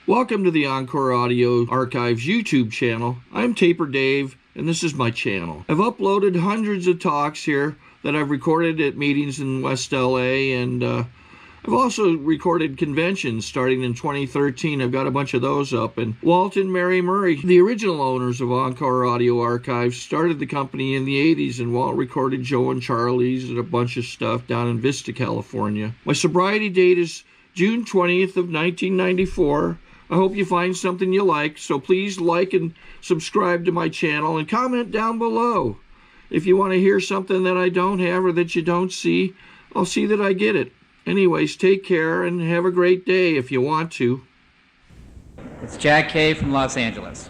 Welcome to the Encore Audio Archives YouTube channel. I'm Taper Dave, and this is my channel. I've uploaded hundreds of talks here that I've recorded at meetings in West LA, and I've also recorded conventions starting in 2013. I've got a bunch of those up. And Walt and Mary Murray, the original owners of Encore Audio Archives, started the company in the 80s, and Walt recorded Joe and Charlie's and a bunch of stuff down in Vista, California. My sobriety date is June 20th of 1994. I hope you find something you like, so please like and subscribe to my channel and comment down below. If you want to hear something that I don't have or that you don't see, I'll see that I get it. Anyways, take care and have a great day if you want to. It's Jack Kay from Los Angeles.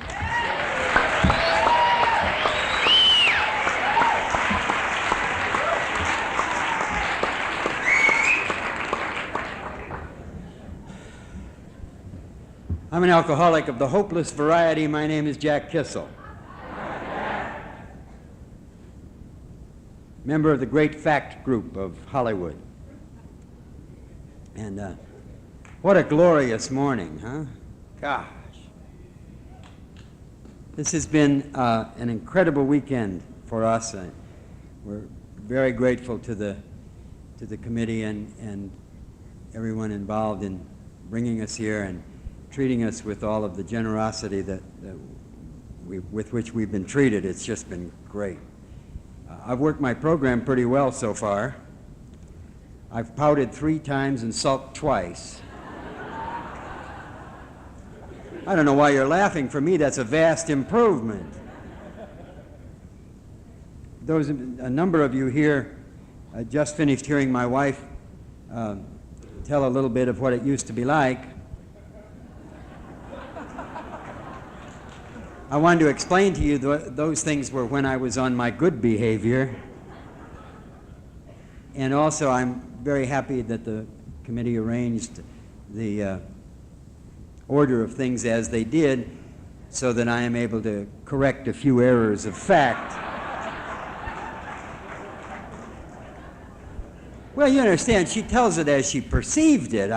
I'm an alcoholic of the hopeless variety. My name is Jack Kissell. Member of the Great Fact Group of Hollywood. And what a glorious morning, huh? Gosh. This has been an incredible weekend for us. We're very grateful to the committee and everyone involved in bringing us here and treating us with all of the generosity with which we've been treated. It's just been great. I've worked my program pretty well so far. I've pouted 3 times and sulked twice. I don't know why you're laughing. For me, that's a vast improvement. A number of you here just finished hearing my wife tell a little bit of what it used to be like. I wanted to explain to you those things were when I was on my good behavior. And also, I'm very happy that the committee arranged the order of things as they did so that I am able to correct a few errors of fact. Well, you understand, she tells it as she perceived it.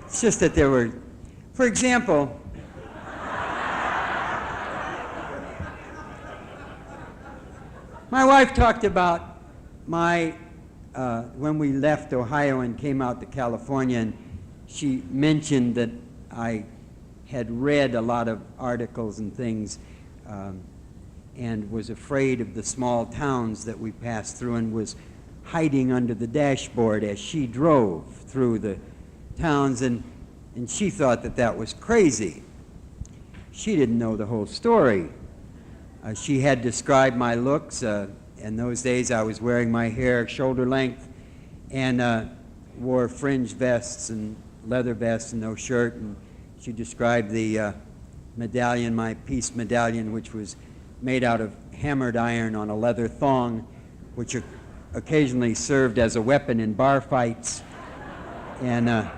It's just that there were, for example, my wife talked about when we left Ohio and came out to California, and she mentioned that I had read a lot of articles and things and was afraid of the small towns that we passed through and was hiding under the dashboard as she drove through the towns, and she thought that was crazy. She didn't know the whole story. She had described my looks. In those days, I was wearing my hair shoulder length and wore fringe vests and leather vests and no shirt. And she described the medallion, my peace medallion, which was made out of hammered iron on a leather thong, which occasionally served as a weapon in bar fights. And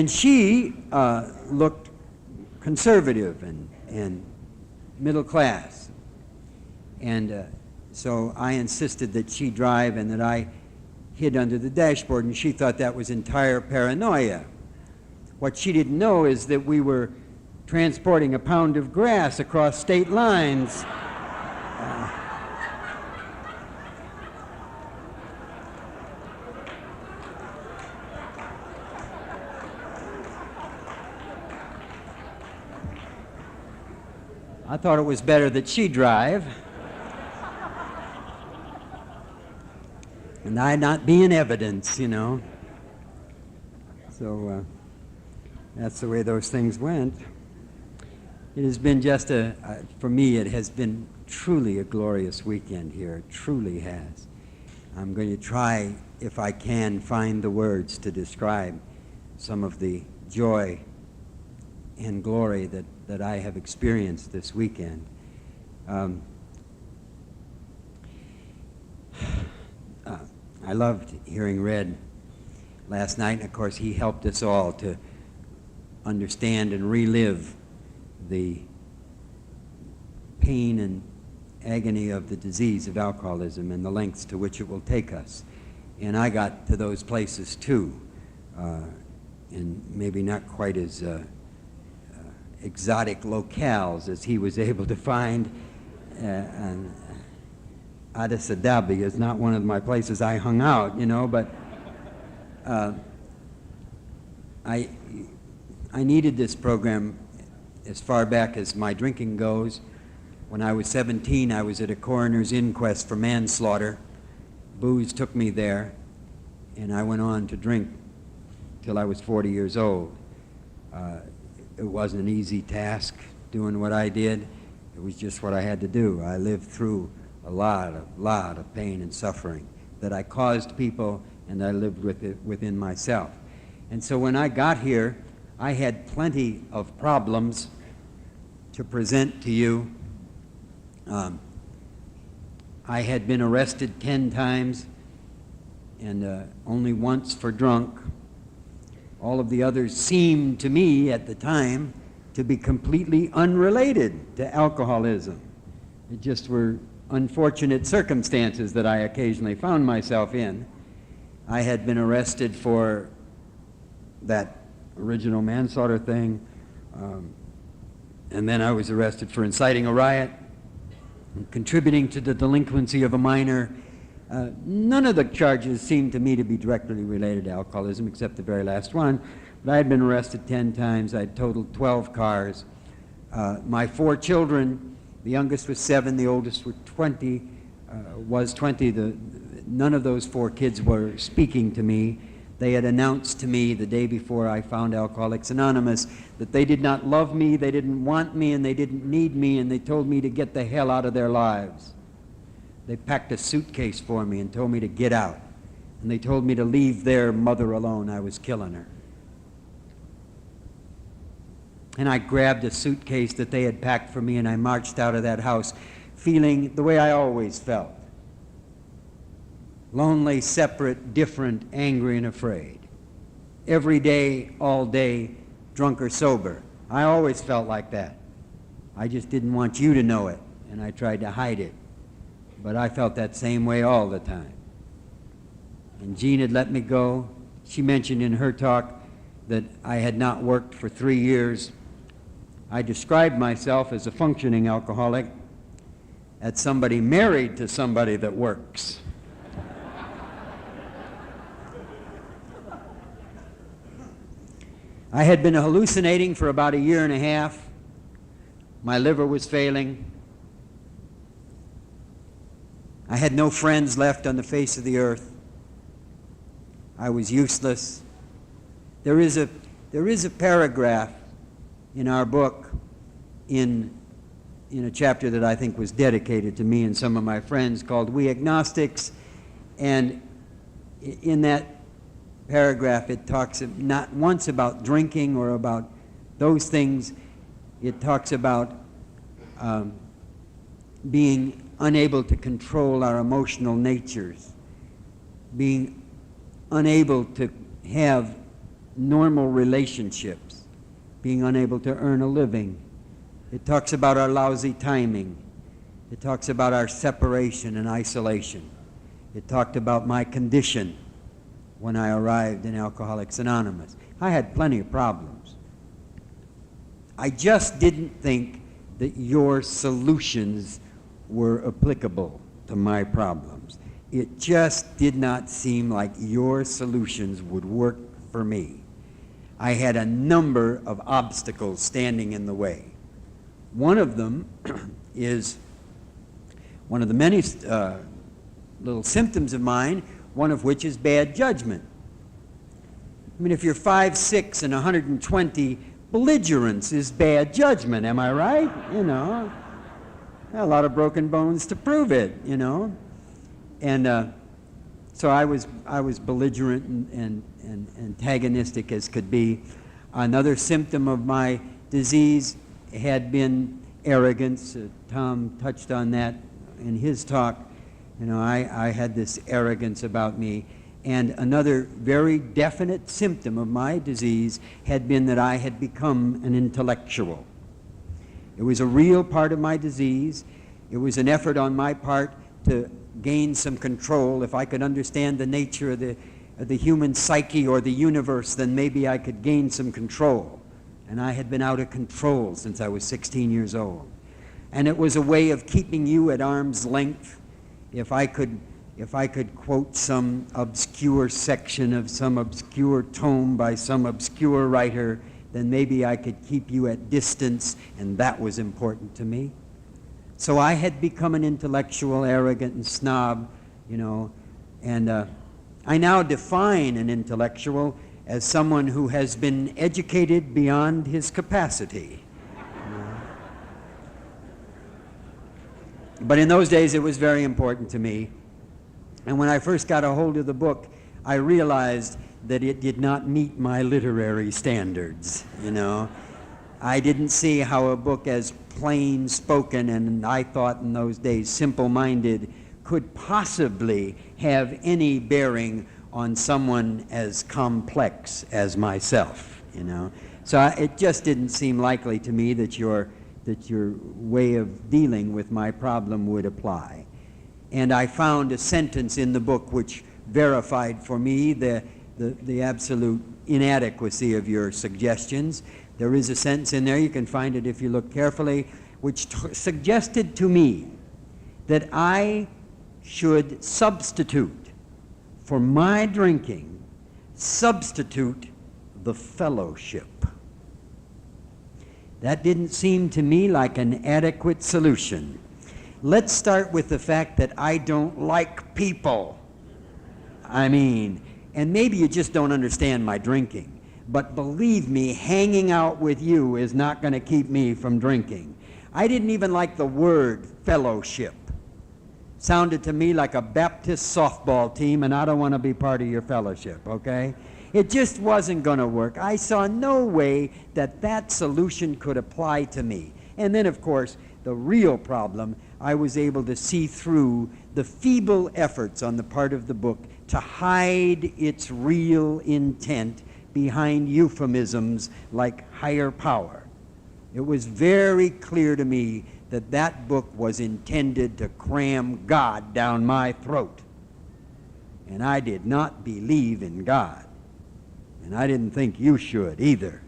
she looked conservative and middle class. And so I insisted that she drive and that I hid under the dashboard, and she thought that was entire paranoia. What she didn't know is that we were transporting a pound of grass across state lines. I thought it was better that she drive and I not be in evidence, you know. So that's the way those things went. It has been just for me, it has been truly a glorious weekend here. It truly has. I'm going to try, if I can, find the words to describe some of the joy and glory that I have experienced this weekend. I loved hearing Red last night, and of course he helped us all to understand and relive the pain and agony of the disease of alcoholism and the lengths to which it will take us. and I got to those places too, and maybe not quite as exotic locales as he was able to find. And Addis Ababa is not one of my places I hung out, you know, but I needed this program as far back as my drinking goes. When I was 17, I was at a coroner's inquest for manslaughter. Booze took me there, and I went on to drink till I was 40 years old. It wasn't an easy task doing what I did. It was just what I had to do. I lived through a lot of pain and suffering that I caused people, and I lived with it within myself. And so when I got here, I had plenty of problems to present to you. I had been arrested 10 times and only once for drunk. All of the others seemed to me at the time to be completely unrelated to alcoholism. It just were unfortunate circumstances that I occasionally found myself in. I had been arrested for that original manslaughter thing, and then I was arrested for inciting a riot and contributing to the delinquency of a minor. None of the charges seemed to me to be directly related to alcoholism, except the very last one. But I had been arrested 10 times. I had totaled 12 cars. My 4 children, the youngest was 7, the oldest was 20. None of those 4 kids were speaking to me. They had announced to me the day before I found Alcoholics Anonymous that they did not love me, they didn't want me, and they didn't need me, and they told me to get the hell out of their lives. They packed a suitcase for me and told me to get out. And they told me to leave their mother alone. I was killing her. And I grabbed a suitcase that they had packed for me, and I marched out of that house feeling the way I always felt. Lonely, separate, different, angry, and afraid. Every day, all day, drunk or sober. I always felt like that. I just didn't want you to know it, and I tried to hide it. But I felt that same way all the time. And Jean had let me go. She mentioned in her talk that I had not worked for 3 years. I described myself as a functioning alcoholic, as somebody married to somebody that works. I had been hallucinating for about 1.5 years. My liver was failing. I had no friends left on the face of the earth. I was useless. There is a paragraph in our book in a chapter that I think was dedicated to me and some of my friends called We Agnostics, and in that paragraph it talks not once about drinking or about those things. It talks about being unable to control our emotional natures, being unable to have normal relationships, being unable to earn a living. It talks about our lousy timing. It talks about our separation and isolation. It talked about my condition when I arrived in Alcoholics Anonymous. I had plenty of problems. I just didn't think that your solutions were applicable to my problems. It just did not seem like your solutions would work for me. I had a number of obstacles standing in the way. One of them is one of the many little symptoms of mine, one of which is bad judgment. I mean, if you're 5'6" and 120, belligerence is bad judgment, am I right? You know, a lot of broken bones to prove it, you know. And so I was belligerent and antagonistic as could be. Another symptom of my disease had been arrogance. Tom touched on that in his talk. You know, I had this arrogance about me. And another very definite symptom of my disease had been that I had become an intellectual. It was a real part of my disease. It was an effort on my part to gain some control, if I could understand the nature of the human psyche or the universe, then maybe I could gain some control. And I had been out of control since I was 16 years old. And it was a way of keeping you at arm's length. If I could quote some obscure section of some obscure tome by some obscure writer, then maybe I could keep you at distance, and that was important to me. So I had become an intellectual, arrogant, and snob, and I now define an intellectual as someone who has been educated beyond his capacity. But in those days, it was very important to me. And when I first got a hold of the book, I realized that it did not meet my literary standards, I didn't see how a book as plain spoken, and I thought in those days simple-minded, could possibly have any bearing on someone as complex as myself, So it just didn't seem likely to me that your way of dealing with my problem would apply. And I found a sentence in the book which verified for me the absolute inadequacy of your suggestions. There is a sentence in there, you can find it if you look carefully, which suggested to me that I should substitute for my drinking, substitute the fellowship. That didn't seem to me like an adequate solution. Let's start with the fact that I don't like people. And maybe you just don't understand my drinking, but believe me, hanging out with you is not going to keep me from drinking. I didn't even like the word fellowship. Sounded to me like a Baptist softball team, and I don't want to be part of your fellowship, okay? It just wasn't going to work. I saw no way that solution could apply to me. And then, of course, the real problem, I was able to see through the feeble efforts on the part of the book to hide its real intent behind euphemisms like higher power. It was very clear to me that book was intended to cram God down my throat. And I did not believe in God. And I didn't think you should either.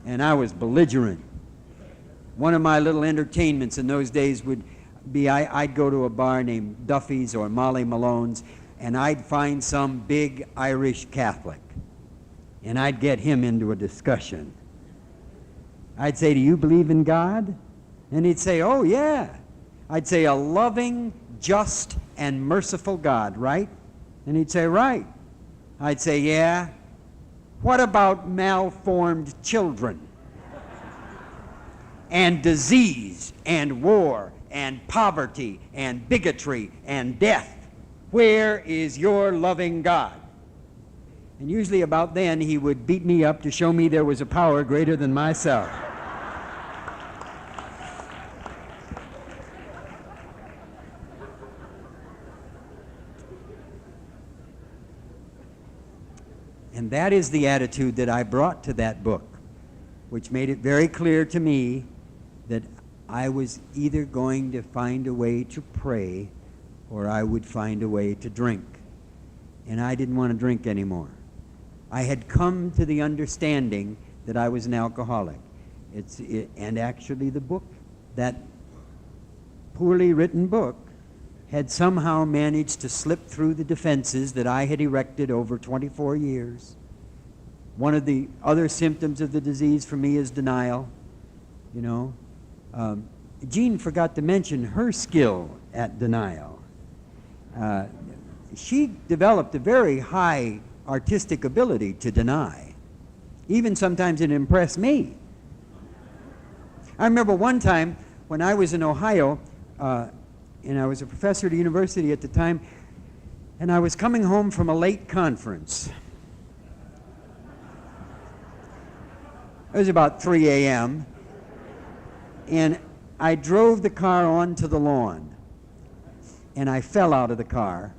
And I was belligerent. One of my little entertainments in those days would be I'd go to a bar named Duffy's or Molly Malone's, and I'd find some big Irish Catholic, and I'd get him into a discussion. I'd say, "Do you believe in God?" And he'd say, "Oh, yeah." I'd say, "A loving, just, and merciful God, right?" And he'd say, "Right." I'd say, "Yeah. What about malformed children? And disease, and war, and poverty, and bigotry, and death? Where is your loving God?" And usually about then he would beat me up to show me there was a power greater than myself. And that is the attitude that I brought to that book, which made it very clear to me that I was either going to find a way to pray or I would find a way to drink. And I didn't want to drink anymore. I had come to the understanding that I was an alcoholic. And actually the book, that poorly written book, had somehow managed to slip through the defenses that I had erected over 24 years. One of the other symptoms of the disease for me is denial. Jean forgot to mention her skill at denial. She developed a very high artistic ability to deny. Even sometimes it impressed me. I remember one time when I was in Ohio, and I was a professor at a university at the time, and I was coming home from a late conference. It was about 3 a.m., and I drove the car onto the lawn, and I fell out of the car,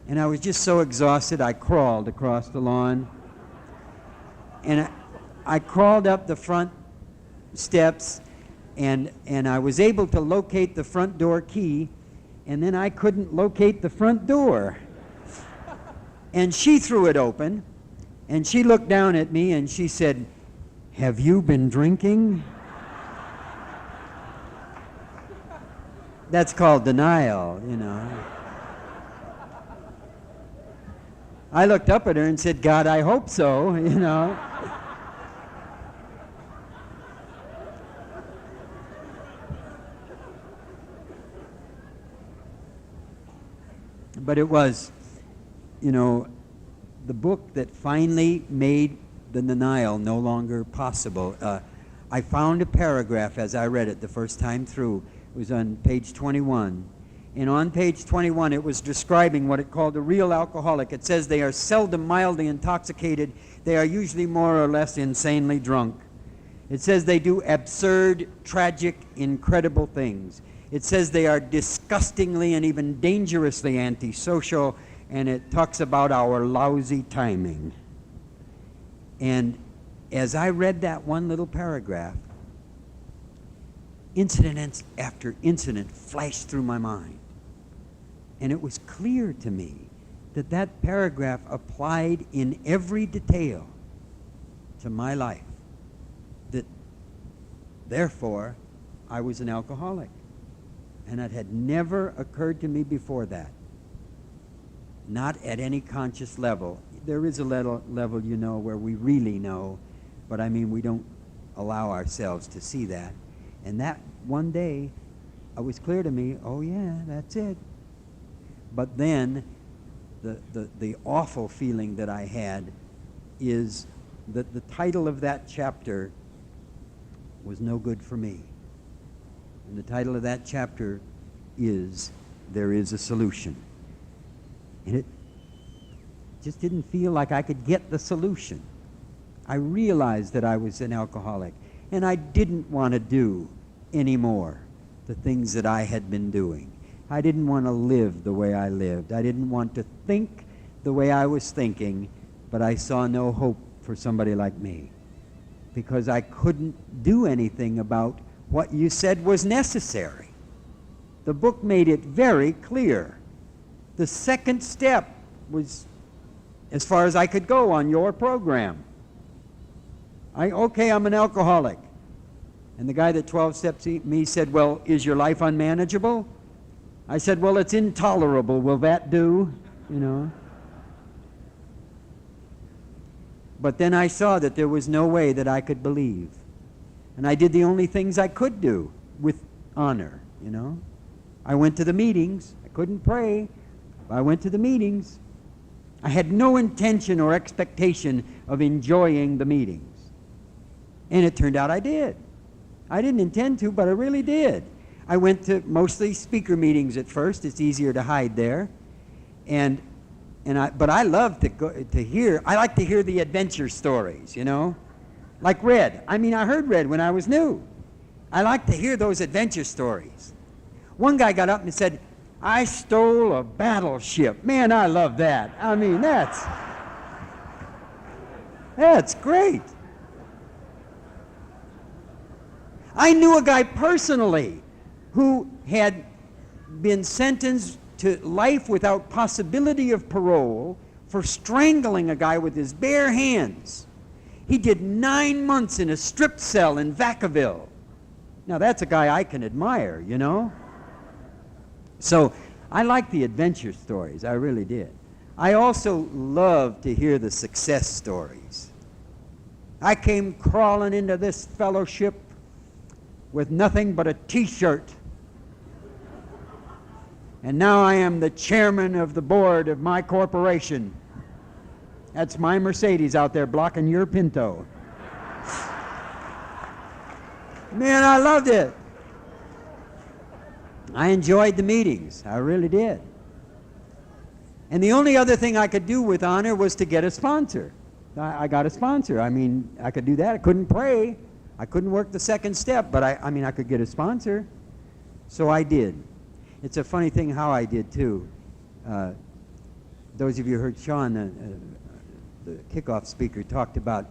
and I was just so exhausted I crawled across the lawn, and I crawled up the front steps, and I was able to locate the front door key, and then I couldn't locate the front door. And she threw it open, and she looked down at me and she said, "Have you been drinking?" That's called denial, you know. I looked up at her and said, "God, I hope so," you know. But it was, you know, the book that finally made the denial no longer possible. I found a paragraph as I read it the first time through. It was on page 21. And on page 21, it was describing what it called a real alcoholic. It says they are seldom mildly intoxicated. They are usually more or less insanely drunk. It says they do absurd, tragic, incredible things. It says they are disgustingly and even dangerously antisocial, and it talks about our lousy timing. And as I read that one little paragraph, incident after incident flashed through my mind. And it was clear to me that that paragraph applied in every detail to my life. That, therefore, I was an alcoholic. And it had never occurred to me before that. Not at any conscious level. There is a level, you know, where we really know, but I mean, we don't allow ourselves to see that. And that one day, it was clear to me, oh yeah, that's it. But then, the awful feeling that I had is that the title of that chapter was no good for me. And the title of that chapter is There Is a Solution. And it just didn't feel like I could get the solution. I realized that I was an alcoholic, and I didn't want to do anymore the things that I had been doing. I didn't want to live the way I lived. I didn't want to think the way I was thinking, but I saw no hope for somebody like me because I couldn't do anything about what you said was necessary. The book made it very clear. The second step was as far as I could go on your program. Okay, I'm an alcoholic. And the guy that 12 steps me said, well, is your life unmanageable? I said, well, it's intolerable. Will that do? You know? But then I saw that there was no way that I could believe. And I did the only things I could do with honor, you know. I went to the meetings. I couldn't pray. I went to the meetings. I had no intention or expectation of enjoying the meetings. And it turned out I did. I didn't intend to, but I really did. I went to mostly speaker meetings at first. It's easier to hide there. But I love to hear. I like to hear the adventure stories, you know. Like Red. I mean, I heard Red when I was new. I like to hear those adventure stories. One guy got up and said, I stole a battleship. Man, I love that. I mean, that's great. I knew a guy personally who had been sentenced to life without possibility of parole for strangling a guy with his bare hands. He did 9 months in a strip cell in Vacaville. Now, that's a guy I can admire, you know? So, I like the adventure stories. I really did. I also love to hear the success stories. I came crawling into this fellowship with nothing but a T-shirt. And now I am the chairman of the board of my corporation. That's my Mercedes out there blocking your Pinto. Man, I loved it. I enjoyed the meetings. I really did. And the only other thing I could do with honor was to get a sponsor. I got a sponsor. I mean, I could do that. I couldn't pray. I couldn't work the second step, but I mean, I could get a sponsor. So I did. It's a funny thing how I did, too. Those of you who heard Sean, the kickoff speaker, talked about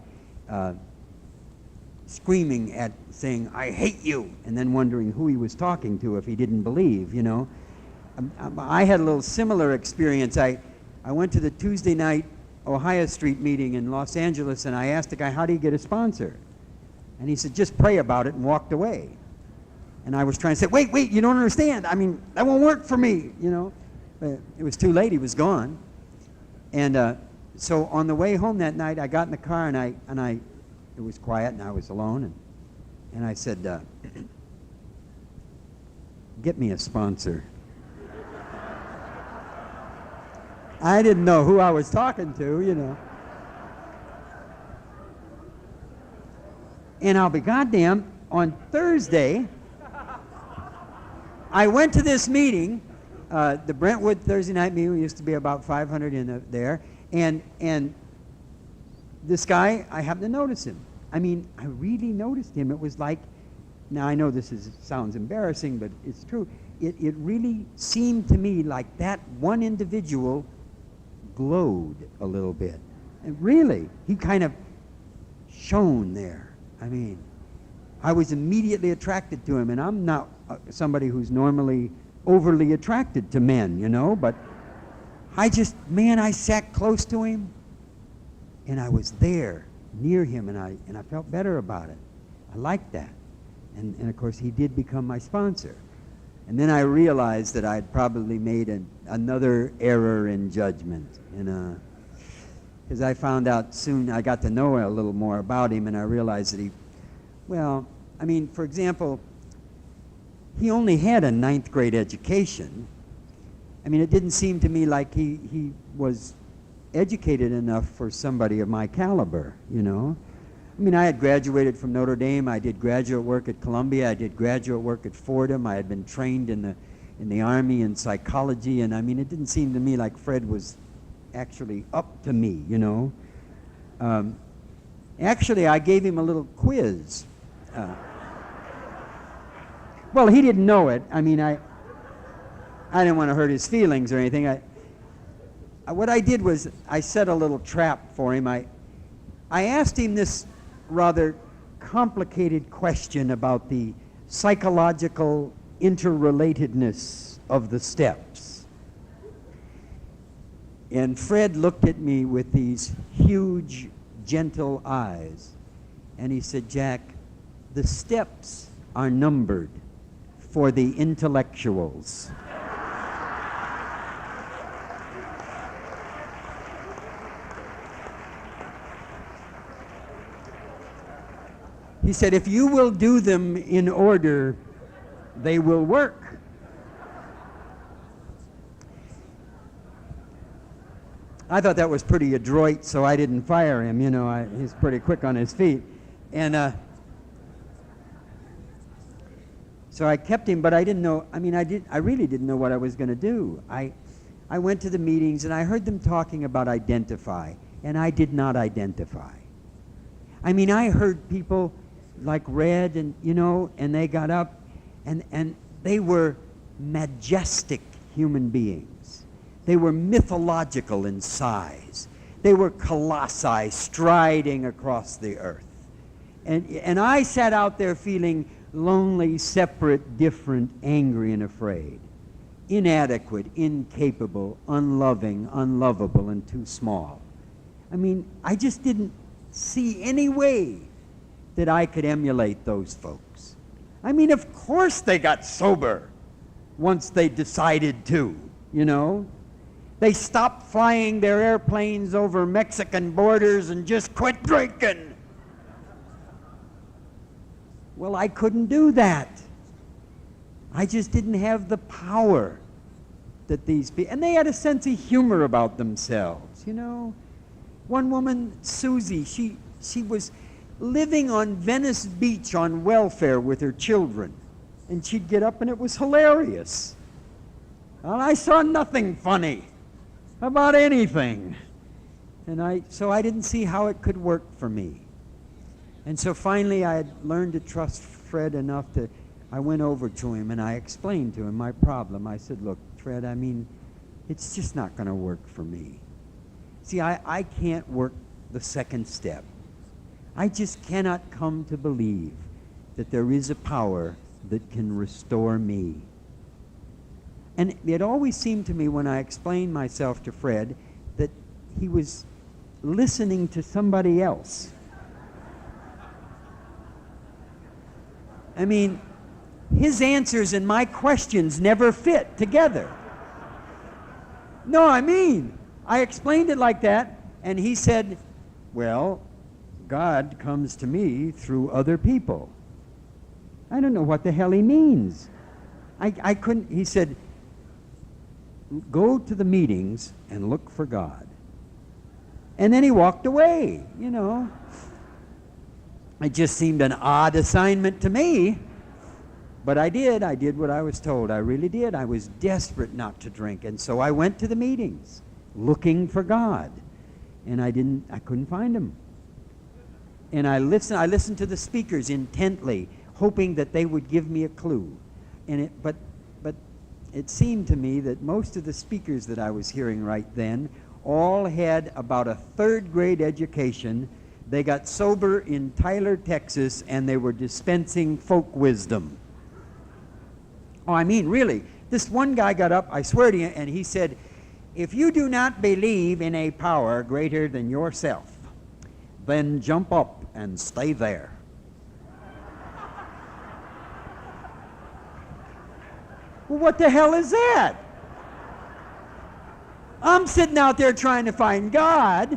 screaming at, saying, "I hate you," and then wondering who he was talking to if he didn't believe, you know. I had a little similar experience. I went to the Tuesday night Ohio Street meeting in Los Angeles, and I asked the guy, "How do you get a sponsor?" And he said, "Just pray about it," and walked away. And I was trying to say, wait, you don't understand. I mean, that won't work for me, you know. But it was too late. He was gone. And so on the way home that night, I got in the car, and it was quiet, and I was alone. And I said, "Get me a sponsor." I didn't know who I was talking to, you know. And I'll be goddamn, on Thursday, I went to this meeting, the Brentwood Thursday night meeting. Used to be about 500 in there, and this guy, I happened to notice him. I mean, I really noticed him. It was like, now I know this sounds embarrassing, but it's true. It really seemed to me like that one individual glowed a little bit. And really, he kind of shone there. I mean, I was immediately attracted to him, and I'm not somebody who's normally overly attracted to men, you know, but I sat close to him, and I was there near him, and I felt better about it. I liked that. And of course, he did become my sponsor. And then I realized that I'd probably made another error in judgment, because I found out soon, I got to know a little more about him, and I realized that for example, he only had a 9th grade education. I mean, it didn't seem to me like he was educated enough for somebody of my caliber, you know. I mean, I had graduated from Notre Dame. I did graduate work at Columbia. I did graduate work at Fordham. I had been trained in the Army in psychology, and I mean, it didn't seem to me like Fred was actually up to me, you know. Actually, I gave him a little quiz. Well, he didn't know it. I mean, I didn't want to hurt his feelings or anything. What I did was I set a little trap for him. I asked him this rather complicated question about the psychological interrelatedness of the steps. And Fred looked at me with these huge, gentle eyes, and he said, "Jack, the steps are numbered for the intellectuals." He said, "If you will do them in order, they will work." I thought that was pretty adroit, so I didn't fire him. You know, he's pretty quick on his feet. And so I kept him, but I didn't know, I really didn't know what I was going to do. I went to the meetings, and I heard them talking about identify, and I did not identify. I mean, I heard people like Red, and, you know, and they got up, and they were majestic human beings. They were mythological in size. They were colossi striding across the earth. And I sat out there feeling lonely, separate, different, angry, and afraid. Inadequate, incapable, unloving, unlovable, and too small. I mean, I just didn't see any way that I could emulate those folks. I mean, of course they got sober once they decided to, you know. They stopped flying their airplanes over Mexican borders and just quit drinking. Well, I couldn't do that. I just didn't have the power that these people, and they had a sense of humor about themselves, you know. One woman, Susie, she was living on Venice Beach on welfare with her children, and she'd get up and it was hilarious. Well, I saw nothing funny about anything, so I didn't see how it could work for me. And so finally I had learned to trust Fred enough I went over to him and I explained to him my problem. I said, "Look, Fred, I mean, it's just not going to work for me. See, I can't work the second step. I just cannot come to believe that there is a power that can restore me. And it always seemed to me when I explained myself to Fred that he was listening to somebody else. I mean, his answers and my questions never fit together. No, I mean, I explained it like that, and he said, well, God comes to me through other people. I don't know what the hell he means. I couldn't, he said, go to the meetings and look for God. And then he walked away, you know. It just seemed an odd assignment to me. But I did what I was told. I really did. I was desperate not to drink. And so I went to the meetings looking for God. And I couldn't find him. And I listened to the speakers intently, hoping that they would give me a clue. But it seemed to me that most of the speakers that I was hearing right then all had about a third-grade education. They got sober in Tyler, Texas, and they were dispensing folk wisdom. Oh, I mean, really. This one guy got up, I swear to you, and he said, if you do not believe in a power greater than yourself, then jump up and stay there. Well, what the hell is that? I'm sitting out there trying to find God,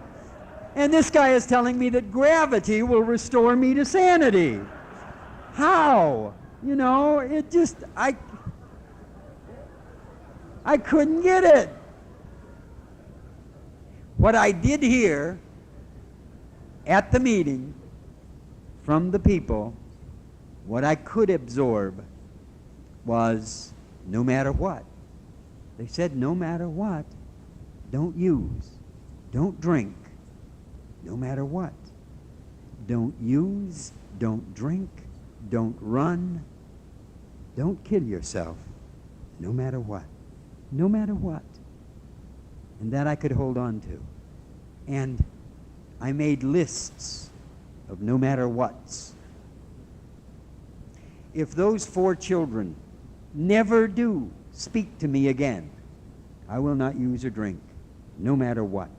and this guy is telling me that gravity will restore me to sanity. How? You know, it just, I couldn't get it. What I did hear at the meeting from the people, what I could absorb was no matter what. They said no matter what, don't use, don't drink, no matter what. Don't use, don't drink, don't run, don't kill yourself, no matter what. No matter what. And that I could hold on to. And I made lists of no matter whats. If those 4 children never do speak to me again, I will not use or drink, no matter what.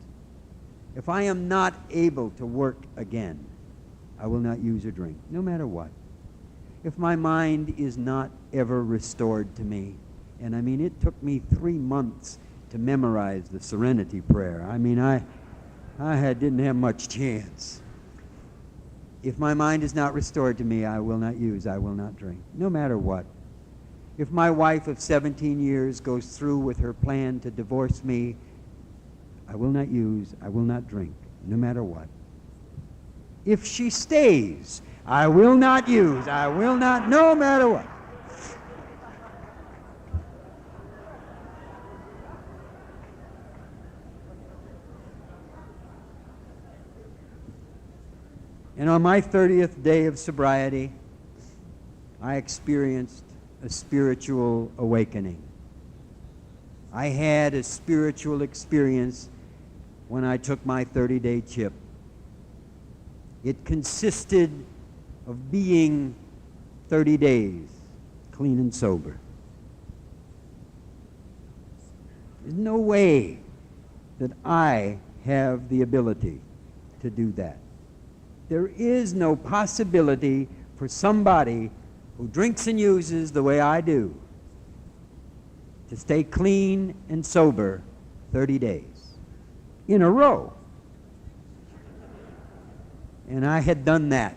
If I am not able to work again, I will not use or drink, no matter what. If my mind is not ever restored to me, and I mean, it took me 3 months to memorize the Serenity Prayer. I mean, I didn't have much chance. If my mind is not restored to me, I will not use, I will not drink, no matter what. If my wife of 17 years goes through with her plan to divorce me, I will not use, I will not drink, no matter what. If she stays, I will not use, I will not, no matter what. And on my 30th day of sobriety, I experienced a spiritual awakening. I had a spiritual experience when I took my 30-day chip. It consisted of being 30 days clean and sober. There's no way that I have the ability to do that. There is no possibility for somebody who drinks and uses the way I do to stay clean and sober 30 days in a row. And I had done that.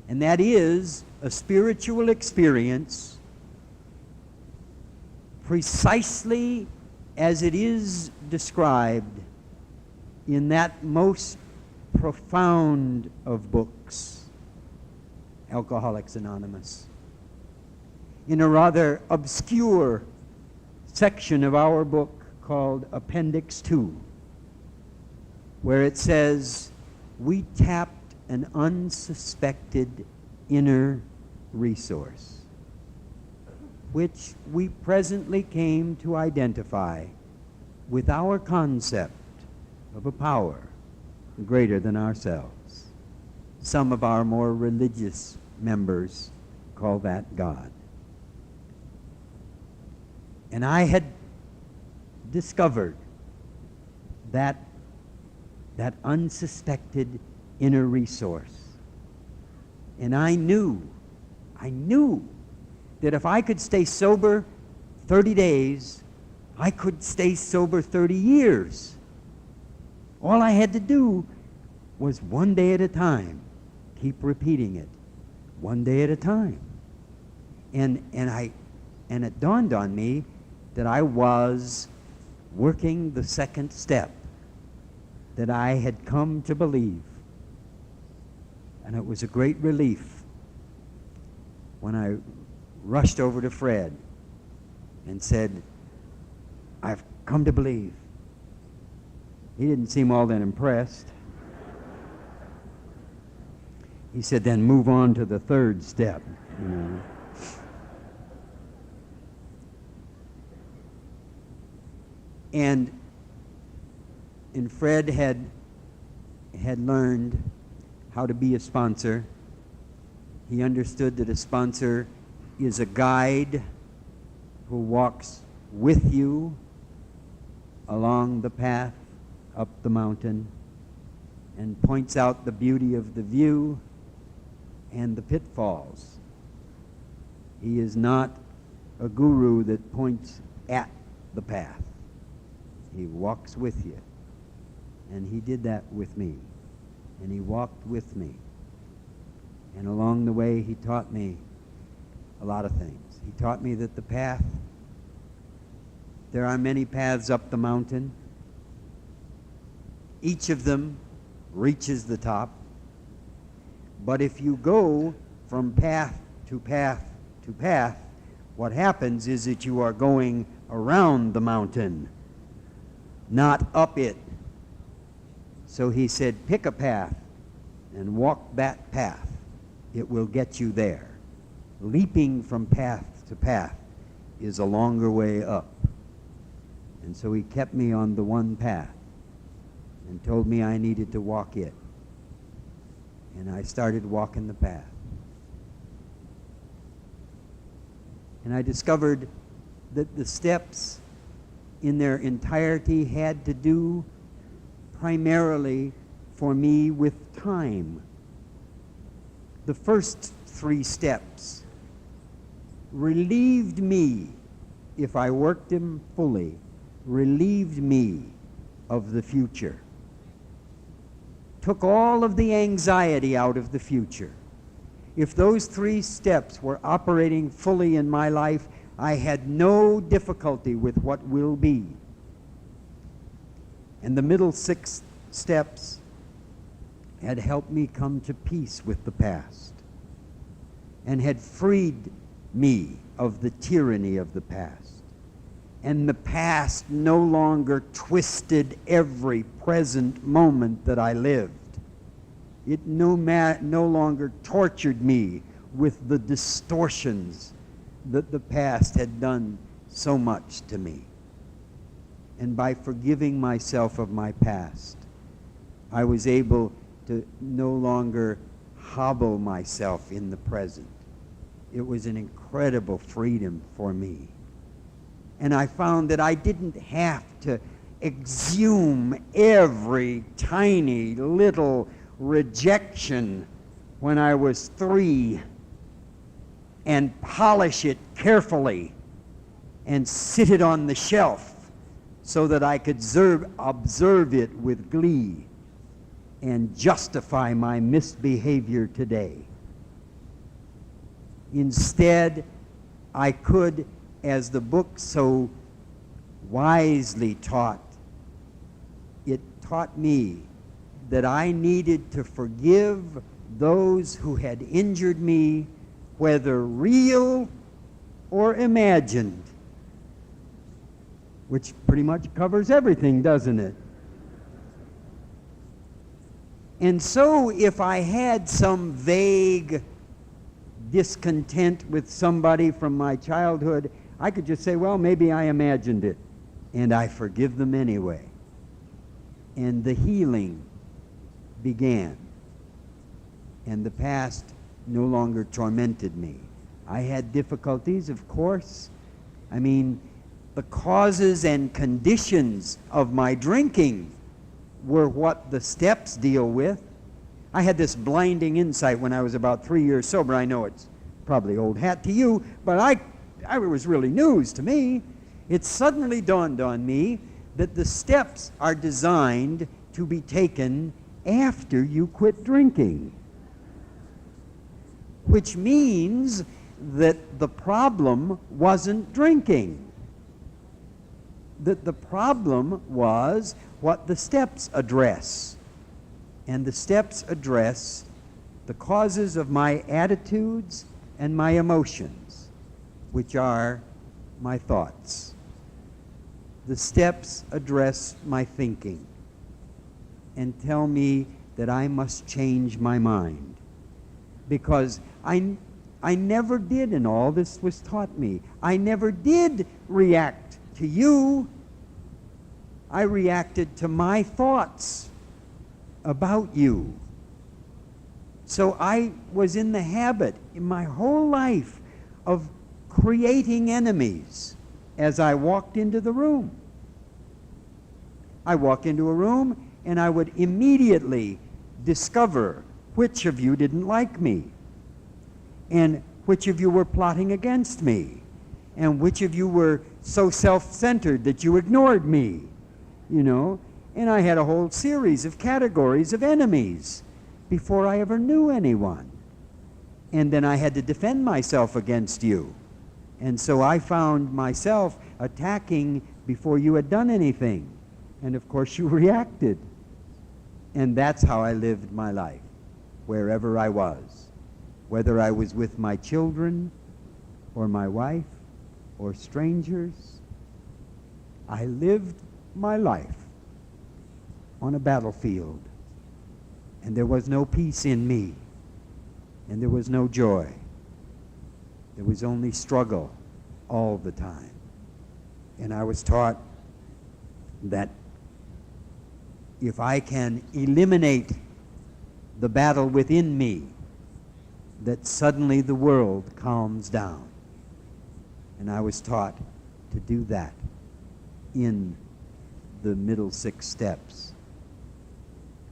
And that is a spiritual experience precisely as it is described in that most profound of books, Alcoholics Anonymous. In a rather obscure section of our book called Appendix 2, where it says, we tapped an unsuspected inner resource, which we presently came to identify with our concept of a power greater than ourselves. some of our more religious members call that God. And I had discovered that unsuspected inner resource. And I knew that if I could stay sober 30 days, I could stay sober 30 years. All I had to do was one day at a time, keep repeating it, one day at a time. And it dawned on me that I was working the second step that I had come to believe. And it was a great relief when I rushed over to Fred and said, I've come to believe. He didn't seem all that impressed. He said, then move on to the third step, you know. And Fred had learned how to be a sponsor. He understood that a sponsor is a guide who walks with you along the path up the mountain and points out the beauty of the view and the pitfalls. He is not a guru that points at the path. He walks with you. And he did that with me. And he walked with me. And along the way, he taught me a lot of things. He taught me that the path, there are many paths up the mountain. Each of them reaches the top. But if you go from path to path to path, what happens is that you are going around the mountain, not up it. So he said, pick a path and walk that path. It will get you there. Leaping from path to path is a longer way up. And so he kept me on the one path and told me I needed to walk it. And I started walking the path. And I discovered that the steps in their entirety had to do primarily for me with time. The first 3 steps relieved me, if I worked them fully, relieved me of the future. Took all of the anxiety out of the future. If those 3 steps were operating fully in my life, I had no difficulty with what will be. And the middle 6 steps had helped me come to peace with the past and had freed me of the tyranny of the past. And the past no longer twisted every present moment that I lived. It no longer tortured me with the distortions that the past had done so much to me. And by forgiving myself of my past, I was able to no longer hobble myself in the present. It was an incredible freedom for me. And I found that I didn't have to exhume every tiny little rejection when I was 3 and polish it carefully and sit it on the shelf so that I could observe it with glee and justify my misbehavior today. Instead, I could, as the book so wisely taught, it taught me that I needed to forgive those who had injured me, whether real or imagined, which pretty much covers everything, doesn't it? And so if I had some vague discontent with somebody from my childhood, I could just say, well, maybe I imagined it, and I forgive them anyway. And the healing began. and the past no longer tormented me. I had difficulties, of course. I mean, the causes and conditions of my drinking were what the steps deal with. I had this blinding insight when I was about 3 years sober. I know it's probably old hat to you, but I was really news to me. It suddenly dawned on me that the steps are designed to be taken after you quit drinking, which means that the problem wasn't drinking. That the problem was what the steps address. And the steps address the causes of my attitudes and my emotions, which are my thoughts. The steps address my thinking and tell me that I must change my mind. Because I never did, and all this was taught me, I never did react to you. I reacted to my thoughts about you. So I was in the habit in my whole life of creating enemies as I walked into the room. I walk into a room and I would immediately discover which of you didn't like me, and which of you were plotting against me, and which of you were so self-centered that you ignored me, you know. And I had a whole series of categories of enemies before I ever knew anyone. And then I had to defend myself against you. And so I found myself attacking before you had done anything. And of course you reacted. And that's how I lived my life, wherever I was. Whether I was with my children, or my wife, or strangers, I lived my life on a battlefield. And there was no peace in me. And there was no joy. There was only struggle all the time. And I was taught that if I can eliminate the battle within me, that suddenly the world calms down. And I was taught to do that in the middle 6 steps.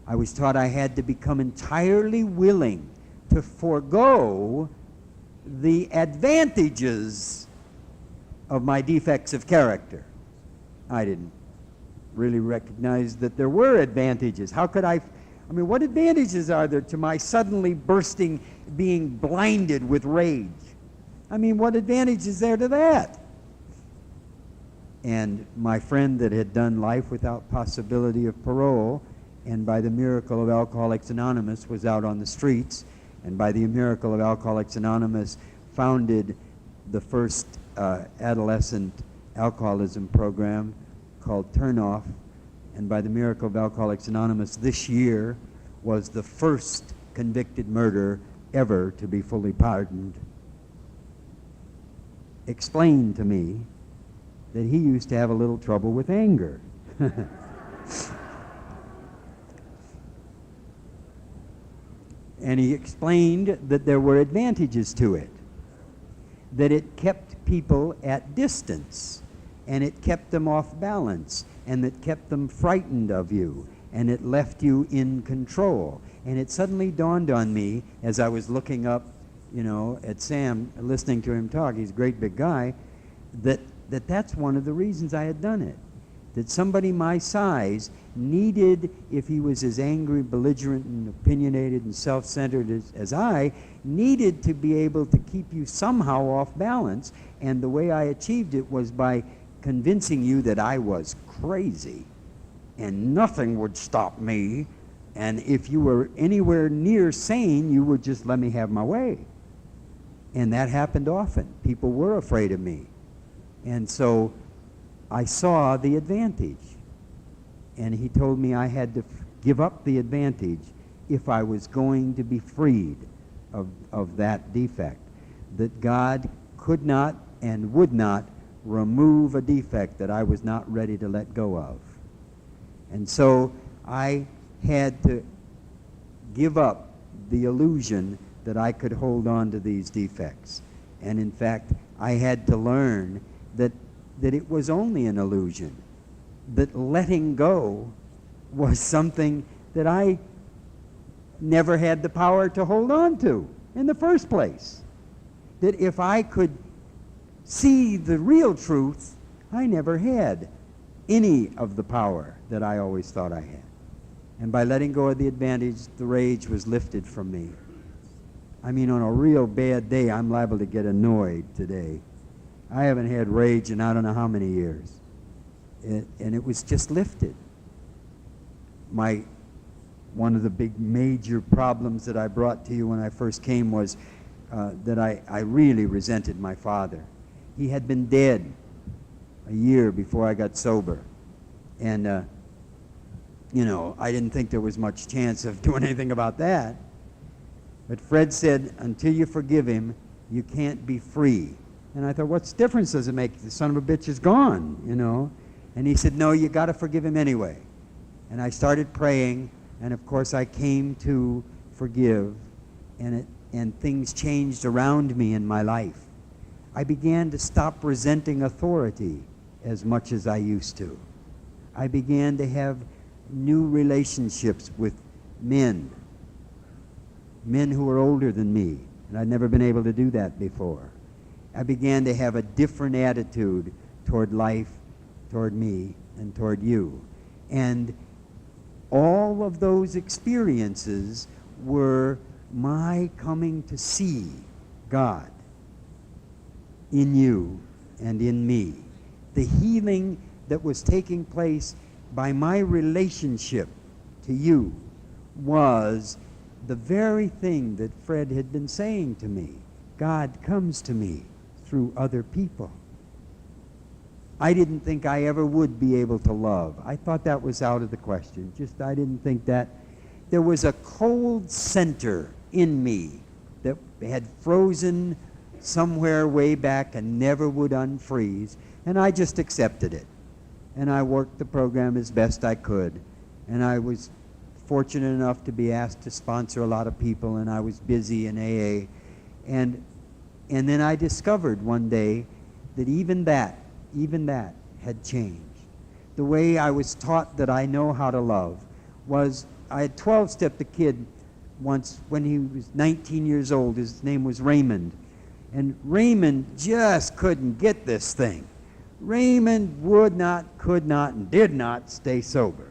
I was taught I had to become entirely willing to forego the advantages of my defects of character. I didn't really recognize that there were advantages. How could I mean, what advantages are there to my suddenly bursting, being blinded with rage? I mean, what advantage is there to that? And my friend that had done life without possibility of parole, and by the miracle of Alcoholics Anonymous was out on the streets, and by the miracle of Alcoholics Anonymous founded the first adolescent alcoholism program called Turnoff, and by the miracle of Alcoholics Anonymous this year was the first convicted murderer ever to be fully pardoned, explained to me that he used to have a little trouble with anger. And he explained that there were advantages to it, that it kept people at distance, and it kept them off balance, and it kept them frightened of you, and it left you in control. And it suddenly dawned on me as I was looking up, you know, at Sam, listening to him talk, he's a great big guy, that's one of the reasons I had done it. That somebody my size needed, if he was as angry, belligerent, and opinionated and self-centered as I, needed to be able to keep you somehow off balance. And the way I achieved it was by convincing you that I was crazy and nothing would stop me. And if you were anywhere near sane, you would just let me have my way. And that happened often. People were afraid of me. And so I saw the advantage. And he told me I had to give up the advantage if I was going to be freed of that defect. That God could not and would not remove a defect that I was not ready to let go of. And so I had to give up the illusion that I could hold on to these defects. And in fact, I had to learn that it was only an illusion, that letting go was something that I never had the power to hold on to in the first place. That if I could see the real truth, I never had any of the power that I always thought I had. And by letting go of the advantage, the rage was lifted from me. I mean, on a real bad day, I'm liable to get annoyed today. I haven't had rage in I don't know how many years. And it was just lifted. One of the big major problems that I brought to you when I first came was that I really resented my father. He had been dead a year before I got sober. And, I didn't think there was much chance of doing anything about that. But Fred said, until you forgive him, you can't be free. And I thought, what difference does it make? The son of a bitch is gone, And he said, no, you got to forgive him anyway. And I started praying, and of course I came to forgive, and things changed around me in my life. I began to stop resenting authority as much as I used to. I began to have new relationships with men who were older than me, and I'd never been able to do that before. I began to have a different attitude toward life, toward me, and toward you. And all of those experiences were my coming to see God in you and in me. The healing that was taking place by my relationship to you was the very thing that Fred had been saying to me. God comes to me through other people. I didn't think I ever would be able to love. I thought that was out of the question. I didn't think that. There was a cold center in me that had frozen somewhere way back and never would unfreeze, and I just accepted it. And I worked the program as best I could, and I was fortunate enough to be asked to sponsor a lot of people, and I was busy in AA. And then I discovered one day that even that had changed. The way I was taught that I know how to love was, I had 12-stepped a kid once when he was 19 years old. His name was Raymond. And Raymond just couldn't get this thing. Raymond would not, could not, and did not stay sober.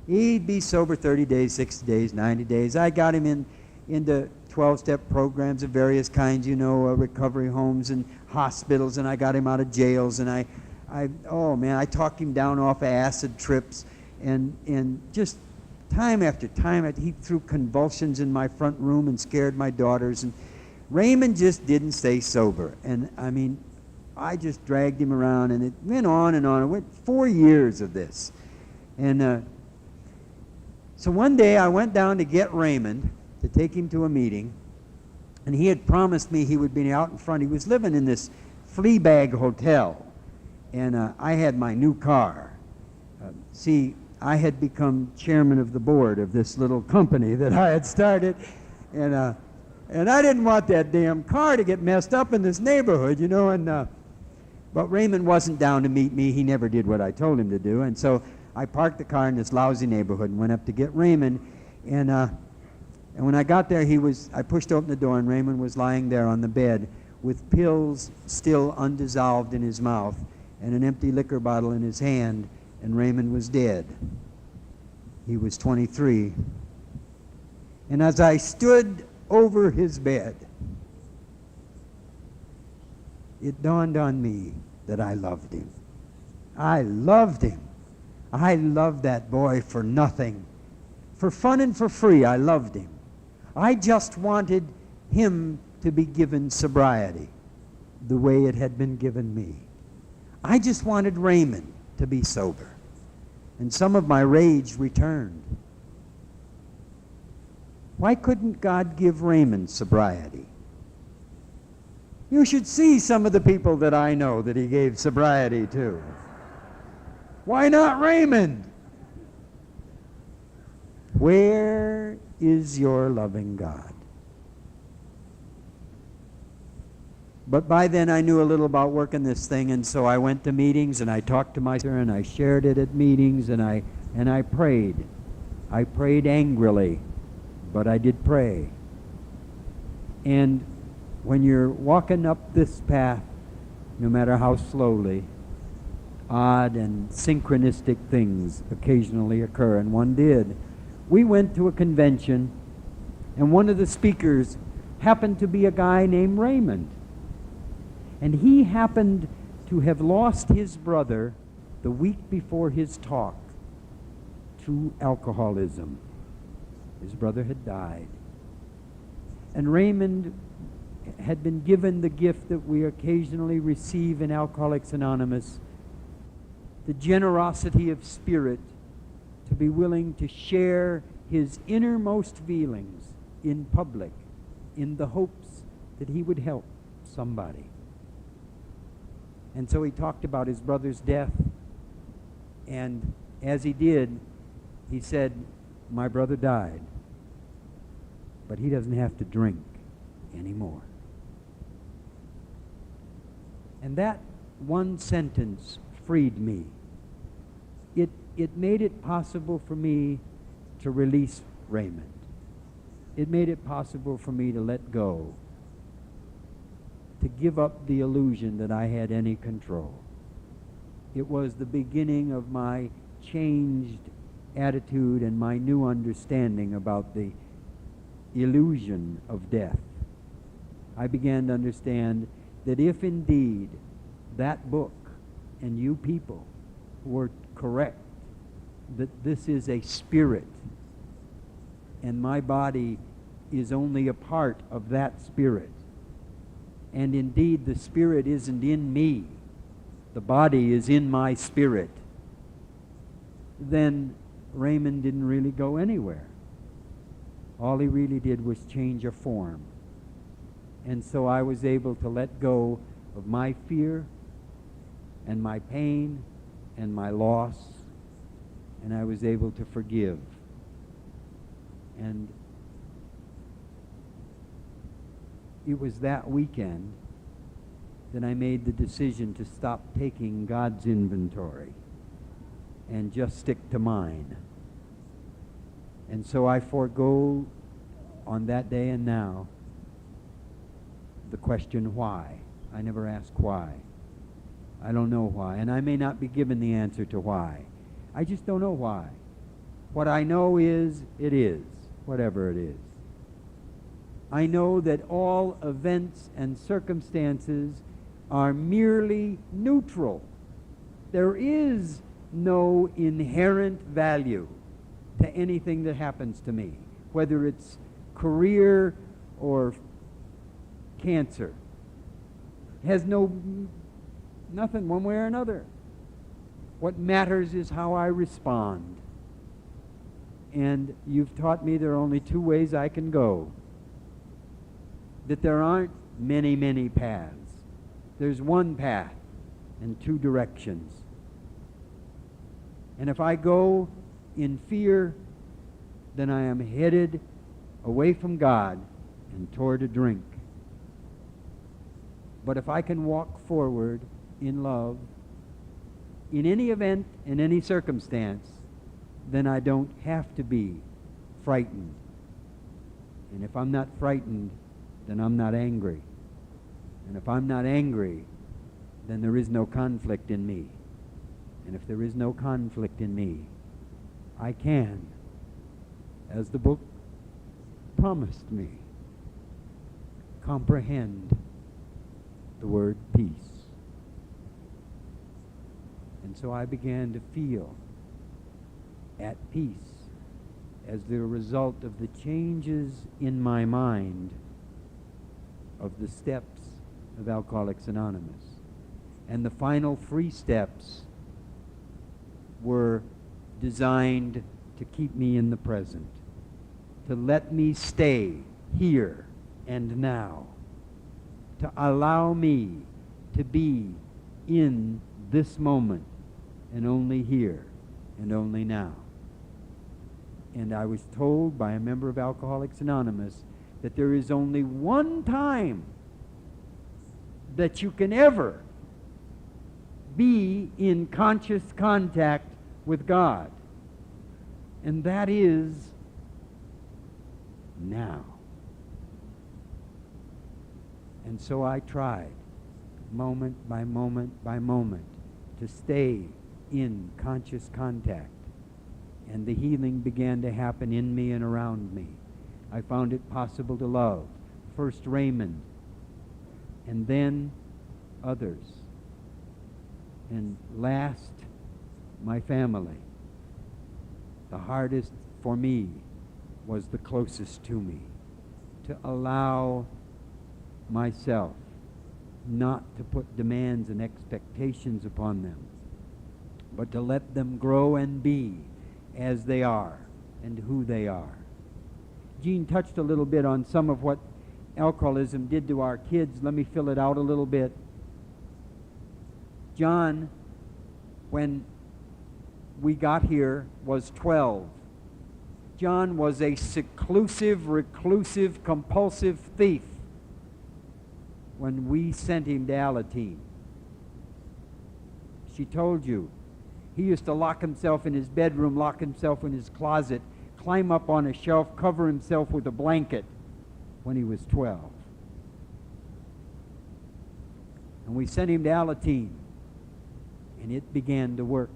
He'd be sober 30 days, 60 days, 90 days. I got him into 12-step programs of various kinds, recovery homes and hospitals, and I got him out of jails, and I talked him down off of acid trips, and just time after time, he threw convulsions in my front room and scared my daughters, and Raymond just didn't stay sober. And I just dragged him around, and it went on and on. It went 4 years of this. And so one day I went down to get Raymond to take him to a meeting, and he had promised me he would be out in front. He was living in this flea bag hotel, and I had my new car. I had become chairman of the board of this little company that I had started, and I didn't want that damn car to get messed up in this neighborhood, but Raymond wasn't down to meet me. He never did what I told him to do, and so I parked the car in this lousy neighborhood and went up to get Raymond, and when I got there, I pushed open the door, and Raymond was lying there on the bed with pills still undissolved in his mouth and an empty liquor bottle in his hand, and Raymond was dead. He was 23. And as I stood over his bed, it dawned on me that I loved him. I loved him. I loved that boy for nothing. For fun and for free, I loved him. I just wanted him to be given sobriety the way it had been given me. I just wanted Raymond to be sober. And some of my rage returned. Why couldn't God give Raymond sobriety? You should see some of the people that I know that he gave sobriety to. Why not Raymond? Where is your loving God. But by then I knew a little about working this thing, and so I went to meetings and I talked to my sister and I shared it at meetings and I prayed. I prayed angrily, but I did pray. And when you're walking up this path, no matter how slowly, odd and synchronistic things occasionally occur, and one did. We went to a convention, and one of the speakers happened to be a guy named Raymond. And he happened to have lost his brother the week before his talk to alcoholism. His brother had died. And Raymond had been given the gift that we occasionally receive in Alcoholics Anonymous, the generosity of spirit to be willing to share his innermost feelings in public in the hopes that he would help somebody. And so he talked about his brother's death, and as he did, he said, "My brother died, but he doesn't have to drink anymore." And that one sentence freed me. It made it possible for me to release Raymond. It made it possible for me to let go, to give up the illusion that I had any control. It was the beginning of my changed attitude and my new understanding about the illusion of death. I began to understand that if indeed that book and you people were correct, that this is a spirit and my body is only a part of that spirit, and indeed the spirit isn't in me, the body is in my spirit, then Raymond didn't really go anywhere. All he really did was change a form. And so I was able to let go of my fear and my pain and my loss, and I was able to forgive. And it was that weekend that I made the decision to stop taking God's inventory and just stick to mine. And so I forego on that day and now the question why. I never ask why. I don't know why. And I may not be given the answer to why. I just don't know why. What I know is, it is, whatever it is. I know that all events and circumstances are merely neutral. There is no inherent value to anything that happens to me, whether it's career or cancer. It has nothing one way or another. What matters is how I respond. And you've taught me there are only two ways I can go. That there aren't many, many paths. There's one path and two directions. And if I go in fear, then I am headed away from God and toward a drink. But if I can walk forward in love, in any event, in any circumstance, then I don't have to be frightened. And if I'm not frightened, then I'm not angry. And if I'm not angry, then there is no conflict in me. And if there is no conflict in me, I can, as the book promised me, comprehend the word peace. And so I began to feel at peace as the result of the changes in my mind of the steps of Alcoholics Anonymous. And the final 3 steps were designed to keep me in the present, to let me stay here and now, to allow me to be in this moment and only here and only now. And I was told by a member of Alcoholics Anonymous that there is only one time that you can ever be in conscious contact with God. And that is now. And so I tried, moment by moment by moment, to stay in conscious contact. And the healing began to happen in me and around me. I found it possible to love, first Raymond, and then others. And last, my family. The hardest for me was the closest to me. To allow myself not to put demands and expectations upon them, but to let them grow and be as they are and who they are. Gene touched a little bit on some of what alcoholism did to our kids. Let me fill it out a little bit. John, when we got here, was 12. John was a seclusive, reclusive, compulsive thief when we sent him to Alateen. She told you. He used to lock himself in his bedroom, lock himself in his closet, climb up on a shelf, cover himself with a blanket when he was 12. And we sent him to Alateen, and it began to work.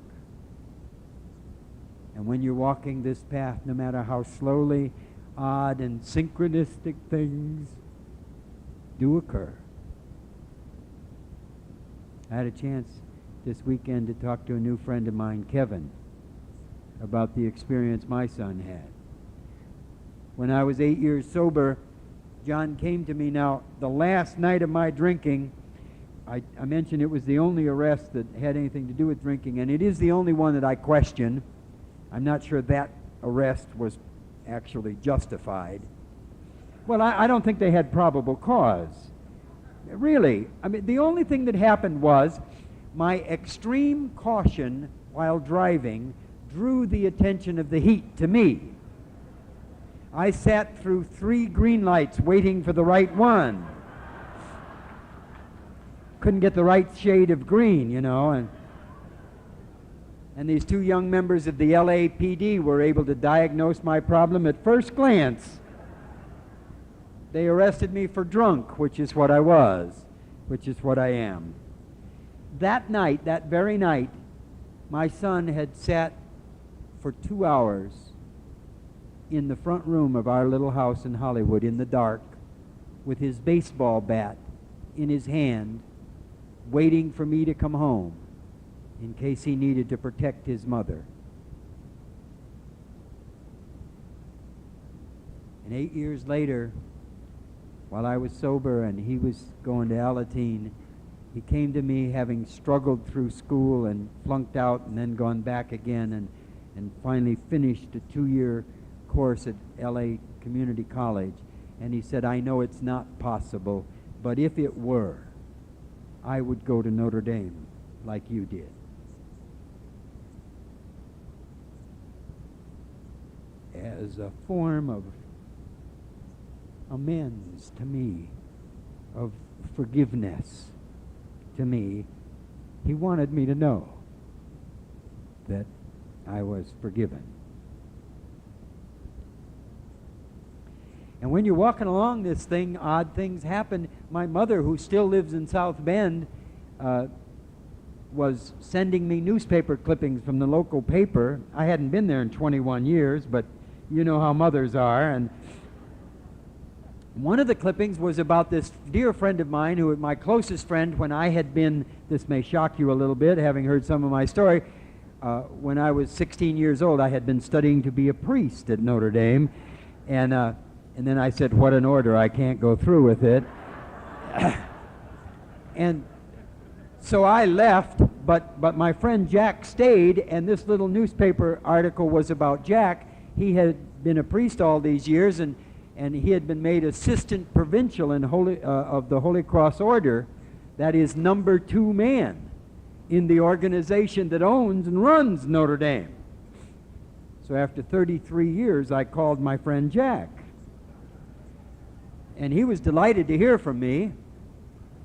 And when you're walking this path, no matter how slowly, odd and synchronistic things do occur. I had a chance this weekend to talk to a new friend of mine, Kevin, about the experience my son had. When I was 8 years sober, John came to me. Now, the last night of my drinking, I mentioned it was the only arrest that had anything to do with drinking, and it is the only one that I question. I'm not sure that arrest was actually justified. Well, I don't think they had probable cause. Really, I mean, the only thing that happened was my extreme caution while driving drew the attention of the heat to me. I sat through 3 green lights waiting for the right one. Couldn't get the right shade of green, you know, and these 2 young members of the LAPD were able to diagnose my problem at first glance. They arrested me for drunk, which is what I was, which is what I am. That night, that very night, my son had sat for 2 hours in the front room of our little house in Hollywood in the dark with his baseball bat in his hand, waiting for me to come home in case he needed to protect his mother. And 8 years later, while I was sober and he was going to Alateen, he came to me having struggled through school and flunked out and then gone back again and finally finished a 2-year course at LA Community College. And he said, I know it's not possible, but if it were, I would go to Notre Dame like you did. As a form of amends to me, of forgiveness to me, he wanted me to know that I was forgiven. And when you're walking along this thing, odd things happen. My mother, who still lives in South Bend, was sending me newspaper clippings from the local paper. I hadn't been there in 21 years, but you know how mothers are. And one of the clippings was about this dear friend of mine, who was my closest friend when I had been, this may shock you a little bit, having heard some of my story, when I was 16 years old, I had been studying to be a priest at Notre Dame, and then I said, what an order, I can't go through with it. And so I left, but my friend Jack stayed, and this little newspaper article was about Jack. He had been a priest all these years, and he had been made assistant provincial in of the Holy Cross Order. That is number 2 man in the organization that owns and runs Notre Dame. So So after 33 years, I called my friend Jack. And he was delighted to hear from me.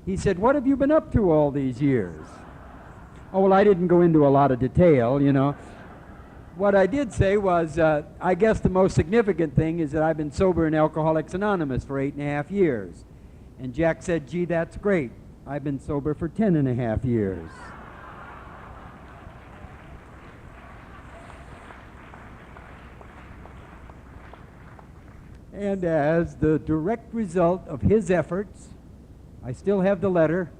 He said, "What have you been up to all these years?" Oh, well, I didn't go into a lot of detail, you know. What I did say was, I guess the most significant thing is that I've been sober in Alcoholics Anonymous for 8.5 years. And Jack said, "Gee, that's great. I've been sober for 10.5 years." And as the direct result of his efforts, I still have the letter.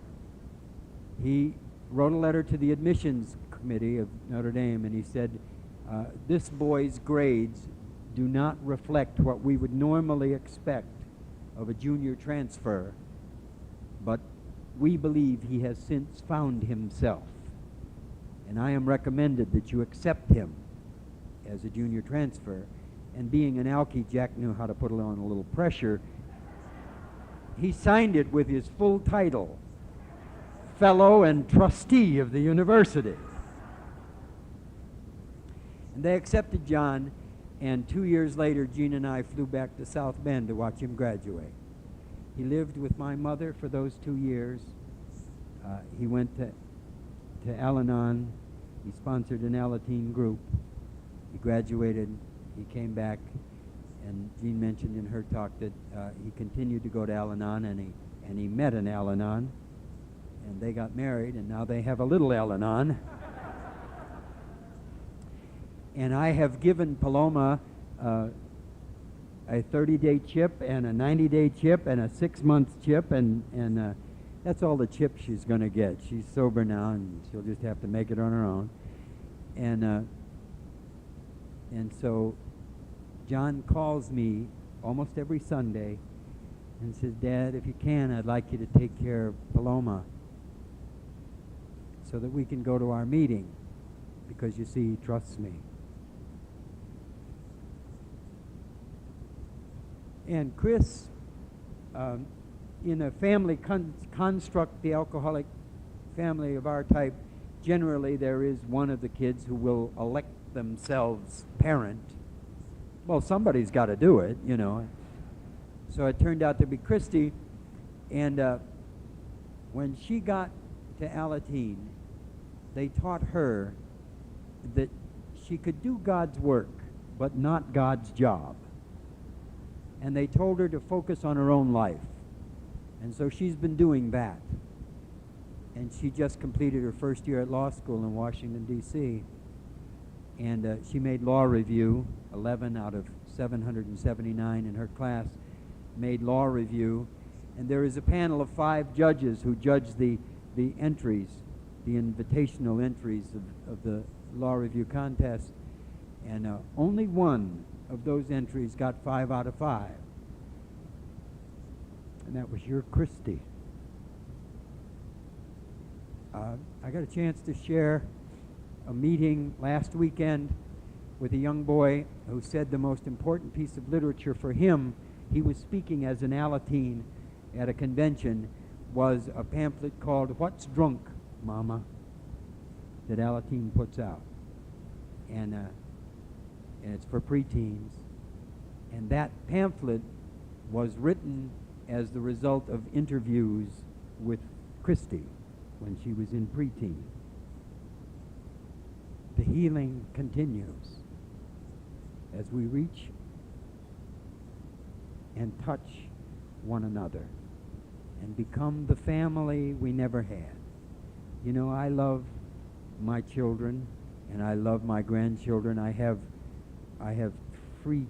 He wrote a letter to the admissions committee of Notre Dame, and he said, "This boy's grades do not reflect what we would normally expect of a junior transfer, but we believe he has since found himself. And I am recommended that you accept him as a junior transfer." And being an alkie, Jack knew how to put on a little pressure. He signed it with his full title, Fellow and Trustee of the University. And they accepted John, and 2 years later, Gene and I flew back to South Bend to watch him graduate. He lived with my mother for those 2 years. He went to Al-Anon. He sponsored an Alateen group. He graduated. He came back, and Jean mentioned in her talk that he continued to go to Al-Anon, and he met an Al-Anon, and they got married, and now they have a little Al-Anon. And I have given Paloma a 30-day chip and a 90-day chip and a 6-month chip, and that's all the chips she's going to get. She's sober now, and she'll just have to make it on her own. And so John calls me almost every Sunday and says, "Dad, if you can, I'd like you to take care of Paloma so that we can go to our meeting, because you see, he trusts me." And Chris, in a family construct, the alcoholic family of our type, generally there is one of the kids who will elect themselves parent. Well, somebody's got to do it, you know. So it turned out to be Christy, and when she got to Alateen, they taught her that she could do God's work, but not God's job. And they told her to focus on her own life. And so she's been doing that. And she just completed her first year at law school in Washington, D.C. And she made law review. 11 out of 779 in her class made law review. And there is a panel of 5 judges who judge the entries, the invitational entries of the law review contest. And only one of those entries got 5 out of 5. And that was your Christy. I got a chance to share a meeting last weekend with a young boy who said the most important piece of literature for him, he was speaking as an Alateen at a convention, was a pamphlet called "What's Drunk, Mama?" that Alateen puts out. And it's for preteens. And that pamphlet was written as the result of interviews with Christy when she was in preteen. The healing continues as we reach and touch one another and become the family we never had. You know, I love my children and I love my grandchildren. I have 3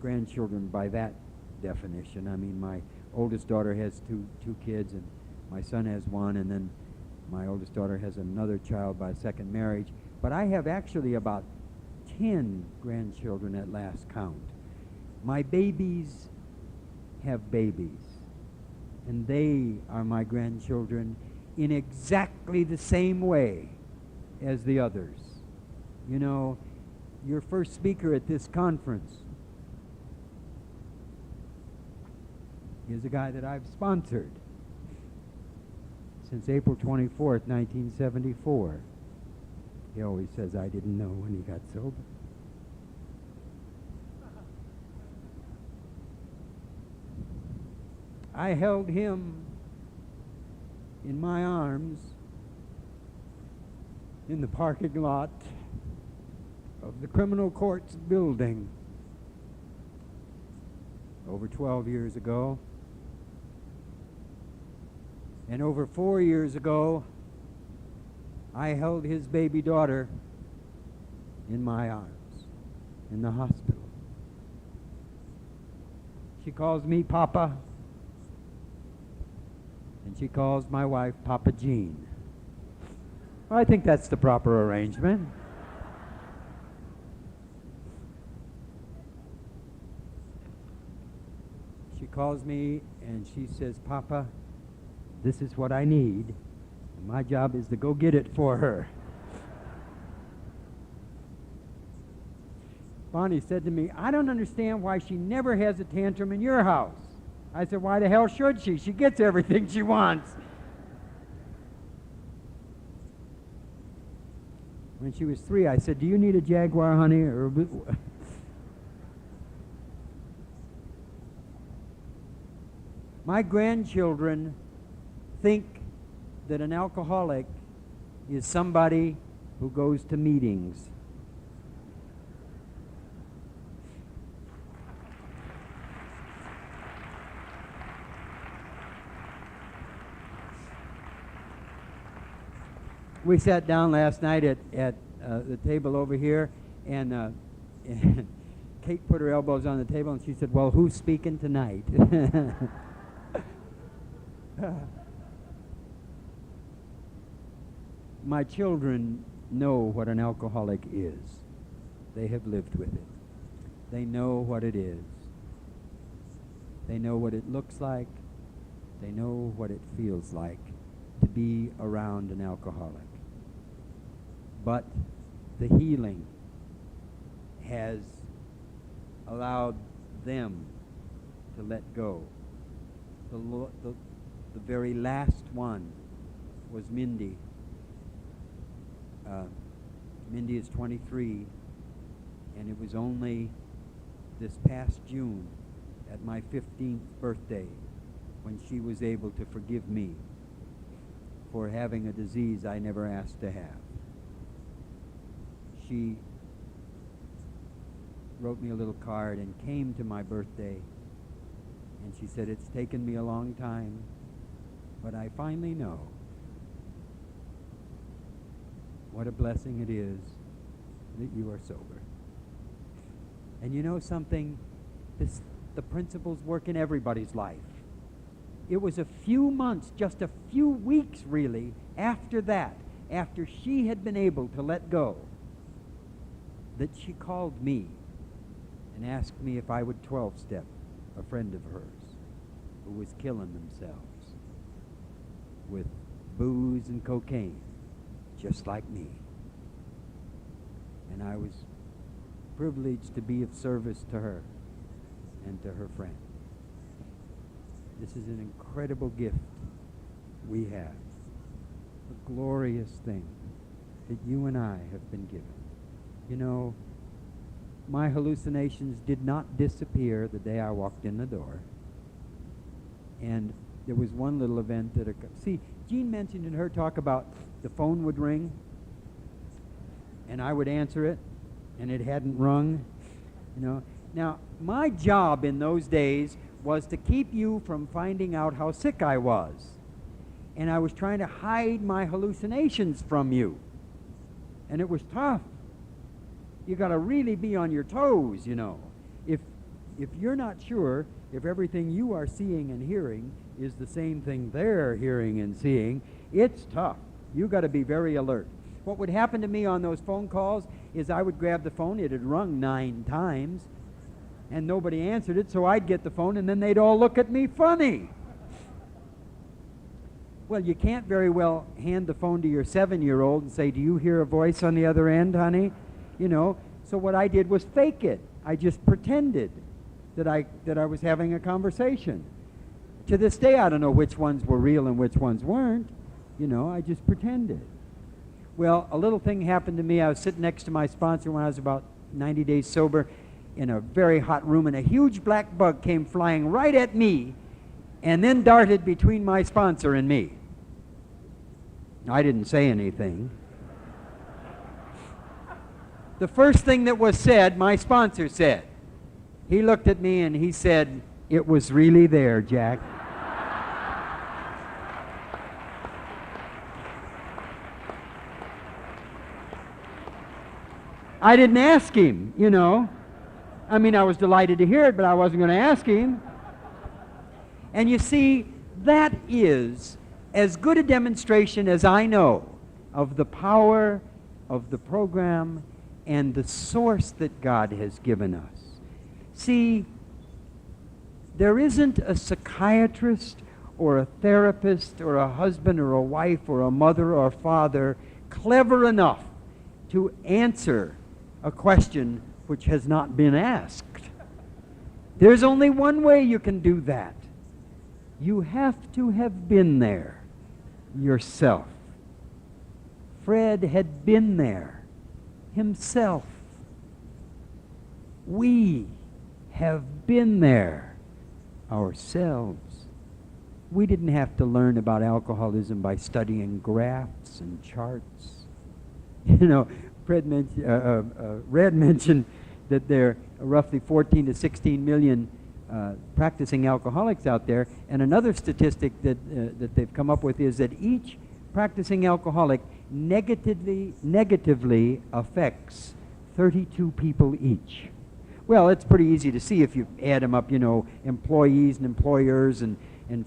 grandchildren by that definition. I mean, my oldest daughter has two kids, and my son has 1, and then my oldest daughter has another child by second marriage. But I have actually about 10 grandchildren at last count. My babies have babies, and they are my grandchildren in exactly the same way as the others. You know, your first speaker at this conference is a guy that I've sponsored since April 24th, 1974. He always says I didn't know when he got sober. I held him in my arms in the parking lot of the criminal courts building over 12 years ago. And over 4 years ago, I held his baby daughter in my arms in the hospital. She calls me Papa, and she calls my wife Papa Jean. Well, I think that's the proper arrangement. She calls me and she says, Papa, this is what I need. And my job is to go get it for her. Bonnie said to me, I don't understand why she never has a tantrum in your house. I said, why the hell should she? She gets everything she wants. When she was 3, I said, do you need a Jaguar, honey? Or my grandchildren think that an alcoholic is somebody who goes to meetings. We sat down last night at the table over here, and Kate put her elbows on the table, and she said, well, who's speaking tonight? My children know what an alcoholic is. They have lived with it. They know what it is. They know what it looks like. They know what it feels like to be around an alcoholic. But the healing has allowed them to let go. The very last one was Mindy. Mindy is 23, and it was only this past June at my 15th birthday when she was able to forgive me for having a disease I never asked to have. She wrote me a little card and came to my birthday, and she said, it's taken me a long time, but I finally know what a blessing it is that you are sober. And you know something? The principles work in everybody's life. It was a few months, just a few weeks really, after that, after she had been able to let go, that she called me and asked me if I would 12-step a friend of hers who was killing themselves with booze and cocaine, just like me. And I was privileged to be of service to her and to her friend. This is an incredible gift we have, a glorious thing that you and I have been given. You know, my hallucinations did not disappear the day I walked in the door. And there was one little event that occurred. See, Jean mentioned in her talk about the phone would ring, and I would answer it, and it hadn't rung. You know, now my job in those days was to keep you from finding out how sick I was, and I was trying to hide my hallucinations from you, and it was tough. You got to really be on your toes, you know. If you're not sure if everything you are seeing and hearing is the same thing they're hearing and seeing, it's tough. You got to be very alert. What would happen to me on those phone calls is I would grab the phone, it had rung 9 times, and nobody answered it, so I'd get the phone, and then they'd all look at me funny. Well, you can't very well hand the phone to your 7-year-old and say, do you hear a voice on the other end, honey? You know, so what I did was fake it. I just pretended that I was having a conversation. To this day, I don't know which ones were real and which ones weren't. You know, I just pretended. Well, a little thing happened to me. I was sitting next to my sponsor when I was about 90 days sober in a very hot room, and a huge black bug came flying right at me, and then darted between my sponsor and me. I didn't say anything. The first thing that was said, my sponsor said. He looked at me and he said, "It was really there, Jack." I didn't ask him, you know. I mean, I was delighted to hear it, but I wasn't going to ask him. And you see, that is as good a demonstration as I know of the power of the program and the source that God has given us. See, there isn't a psychiatrist or a therapist or a husband or a wife or a mother or a father clever enough to answer a question which has not been asked. There's only one way you can do that. You have to have been there yourself. Fred had been there himself. We have been there ourselves. We didn't have to learn about alcoholism by studying graphs and charts. You know, Red mentioned that there are roughly 14 to 16 million practicing alcoholics out there, and another statistic that they've come up with is that each practicing alcoholic negatively affects 32 people each. Well, it's pretty easy to see if you add them up, you know, employees and employers and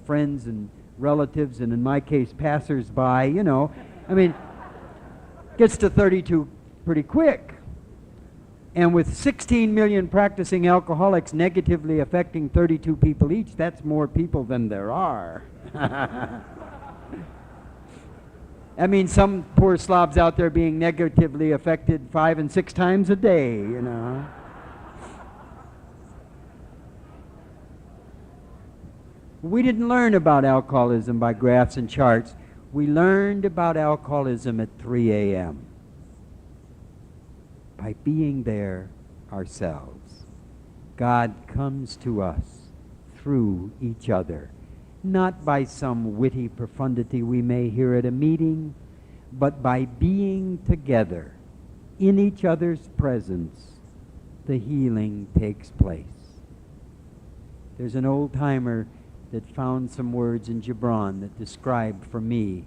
friends and relatives, and in my case, passers-by, you know. I mean, gets to 32 pretty quick. And with 16 million practicing alcoholics negatively affecting 32 people each, that's more people than there are. I mean, some poor slobs out there being negatively affected 5 and 6 times a day, you know. We didn't learn about alcoholism by graphs and charts. We learned about alcoholism at 3 a.m. by being there ourselves. God comes to us through each other, not by some witty profundity we may hear at a meeting, but by being together in each other's presence, the healing takes place. There's an old-timer that found some words in Gibran that describe for me,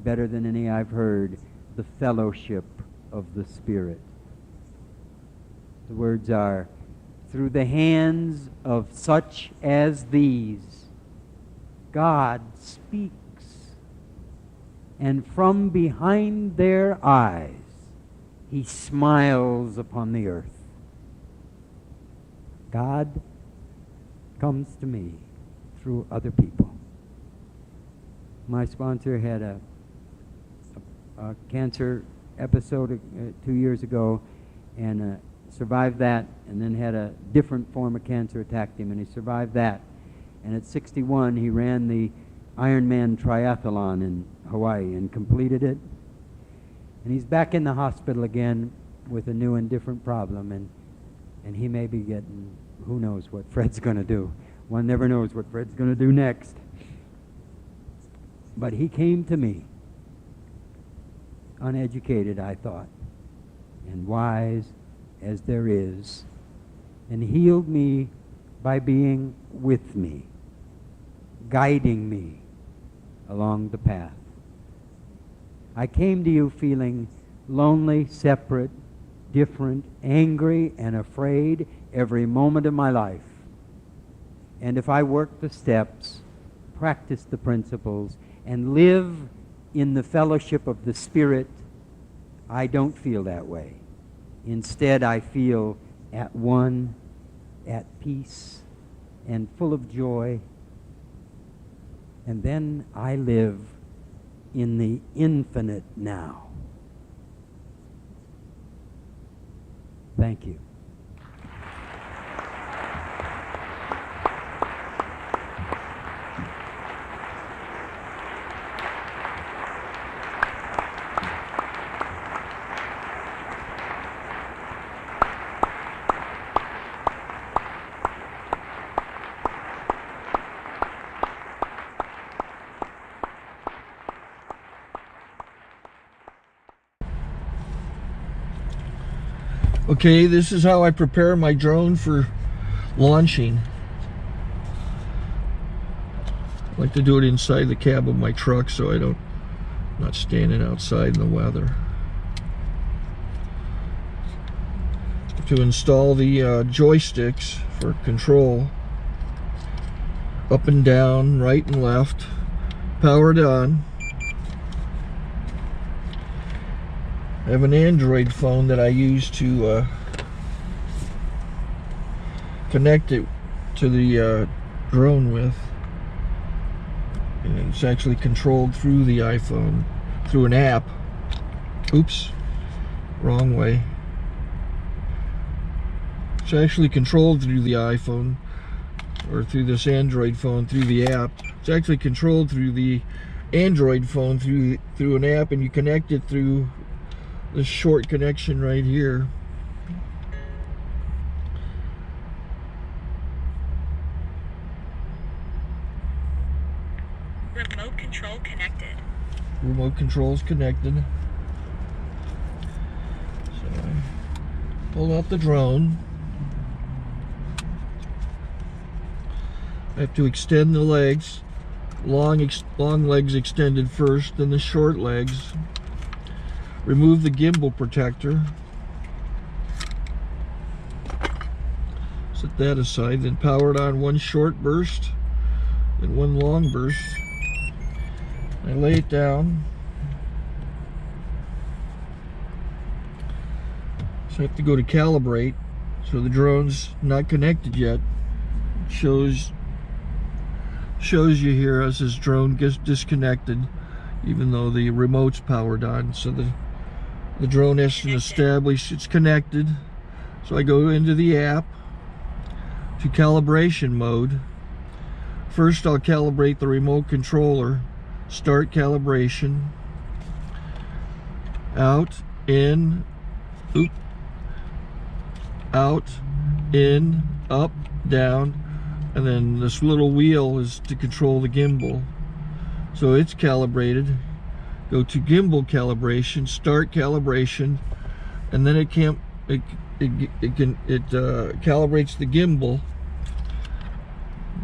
better than any I've heard, the fellowship of the Spirit. The words are, "Through the hands of such as these, God speaks, and from behind their eyes, He smiles upon the earth." God comes to me through other people. My sponsor had a cancer episode 2 years ago, and survived that, and then had a different form of cancer attacked him, and he survived that. And at 61, he ran the Ironman triathlon in Hawaii and completed it. And he's back in the hospital again with a new and different problem, and he may be getting, who knows what Fred's going to do. One never knows what Fred's going to do next. But he came to me, uneducated, I thought, and wise as there is, and healed me by being with me, guiding me along the path. I came to you feeling lonely, separate, different, angry, and afraid every moment of my life. And if I work the steps, practice the principles, and live in the fellowship of the Spirit, I don't feel that way. Instead, I feel at one, at peace, and full of joy. And then I live in the infinite now. Thank you. Okay, this is how I prepare my drone for launching. I like to do it inside the cab of my truck so I'm not standing outside in the weather. To install the joysticks for control, up and down, right and left, power it on. I have an Android phone that I use to connect it to the drone with. And it's actually controlled through the iPhone, through an app. Oops, wrong way. It's actually controlled through the iPhone, or through this Android phone, through the app. It's actually controlled through the Android phone, through an app, and you connect it through this short connection right here. Remote control connected. Remote control's connected. So I pull out the drone. I have to extend the legs. Long legs extended first, then the short legs. Remove the gimbal protector. Set that aside, then power it on one short burst and one long burst. I lay it down. So I have to go to calibrate. So the drone's not connected yet. Shows you here as this drone gets disconnected, even though the remote's powered on. So the drone has to establish it's connected. So I go into the app to calibration mode. First I'll calibrate the remote controller. Start calibration. Out, in, oop, out, in, up, down, and then this little wheel is to control the gimbal. So it's calibrated. Go to gimbal calibration, start calibration, and then it calibrates the gimbal.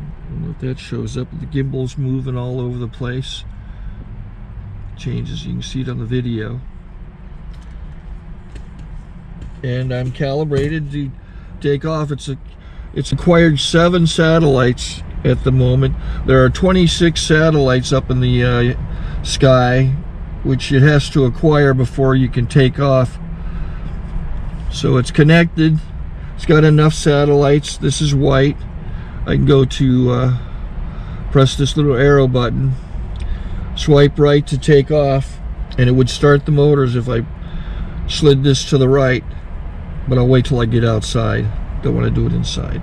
I don't know if that shows up. The gimbal's moving all over the place. Changes, you can see it on the video. And I'm calibrated to take off. It's acquired 7 satellites at the moment. There are 26 satellites up in the sky, which it has to acquire before you can take off. So it's connected. It's got enough satellites. This is white. I can go to press this little arrow button, swipe right to take off, and it would start the motors if I slid this to the right. But I'll wait till I get outside. Don't want to do it inside.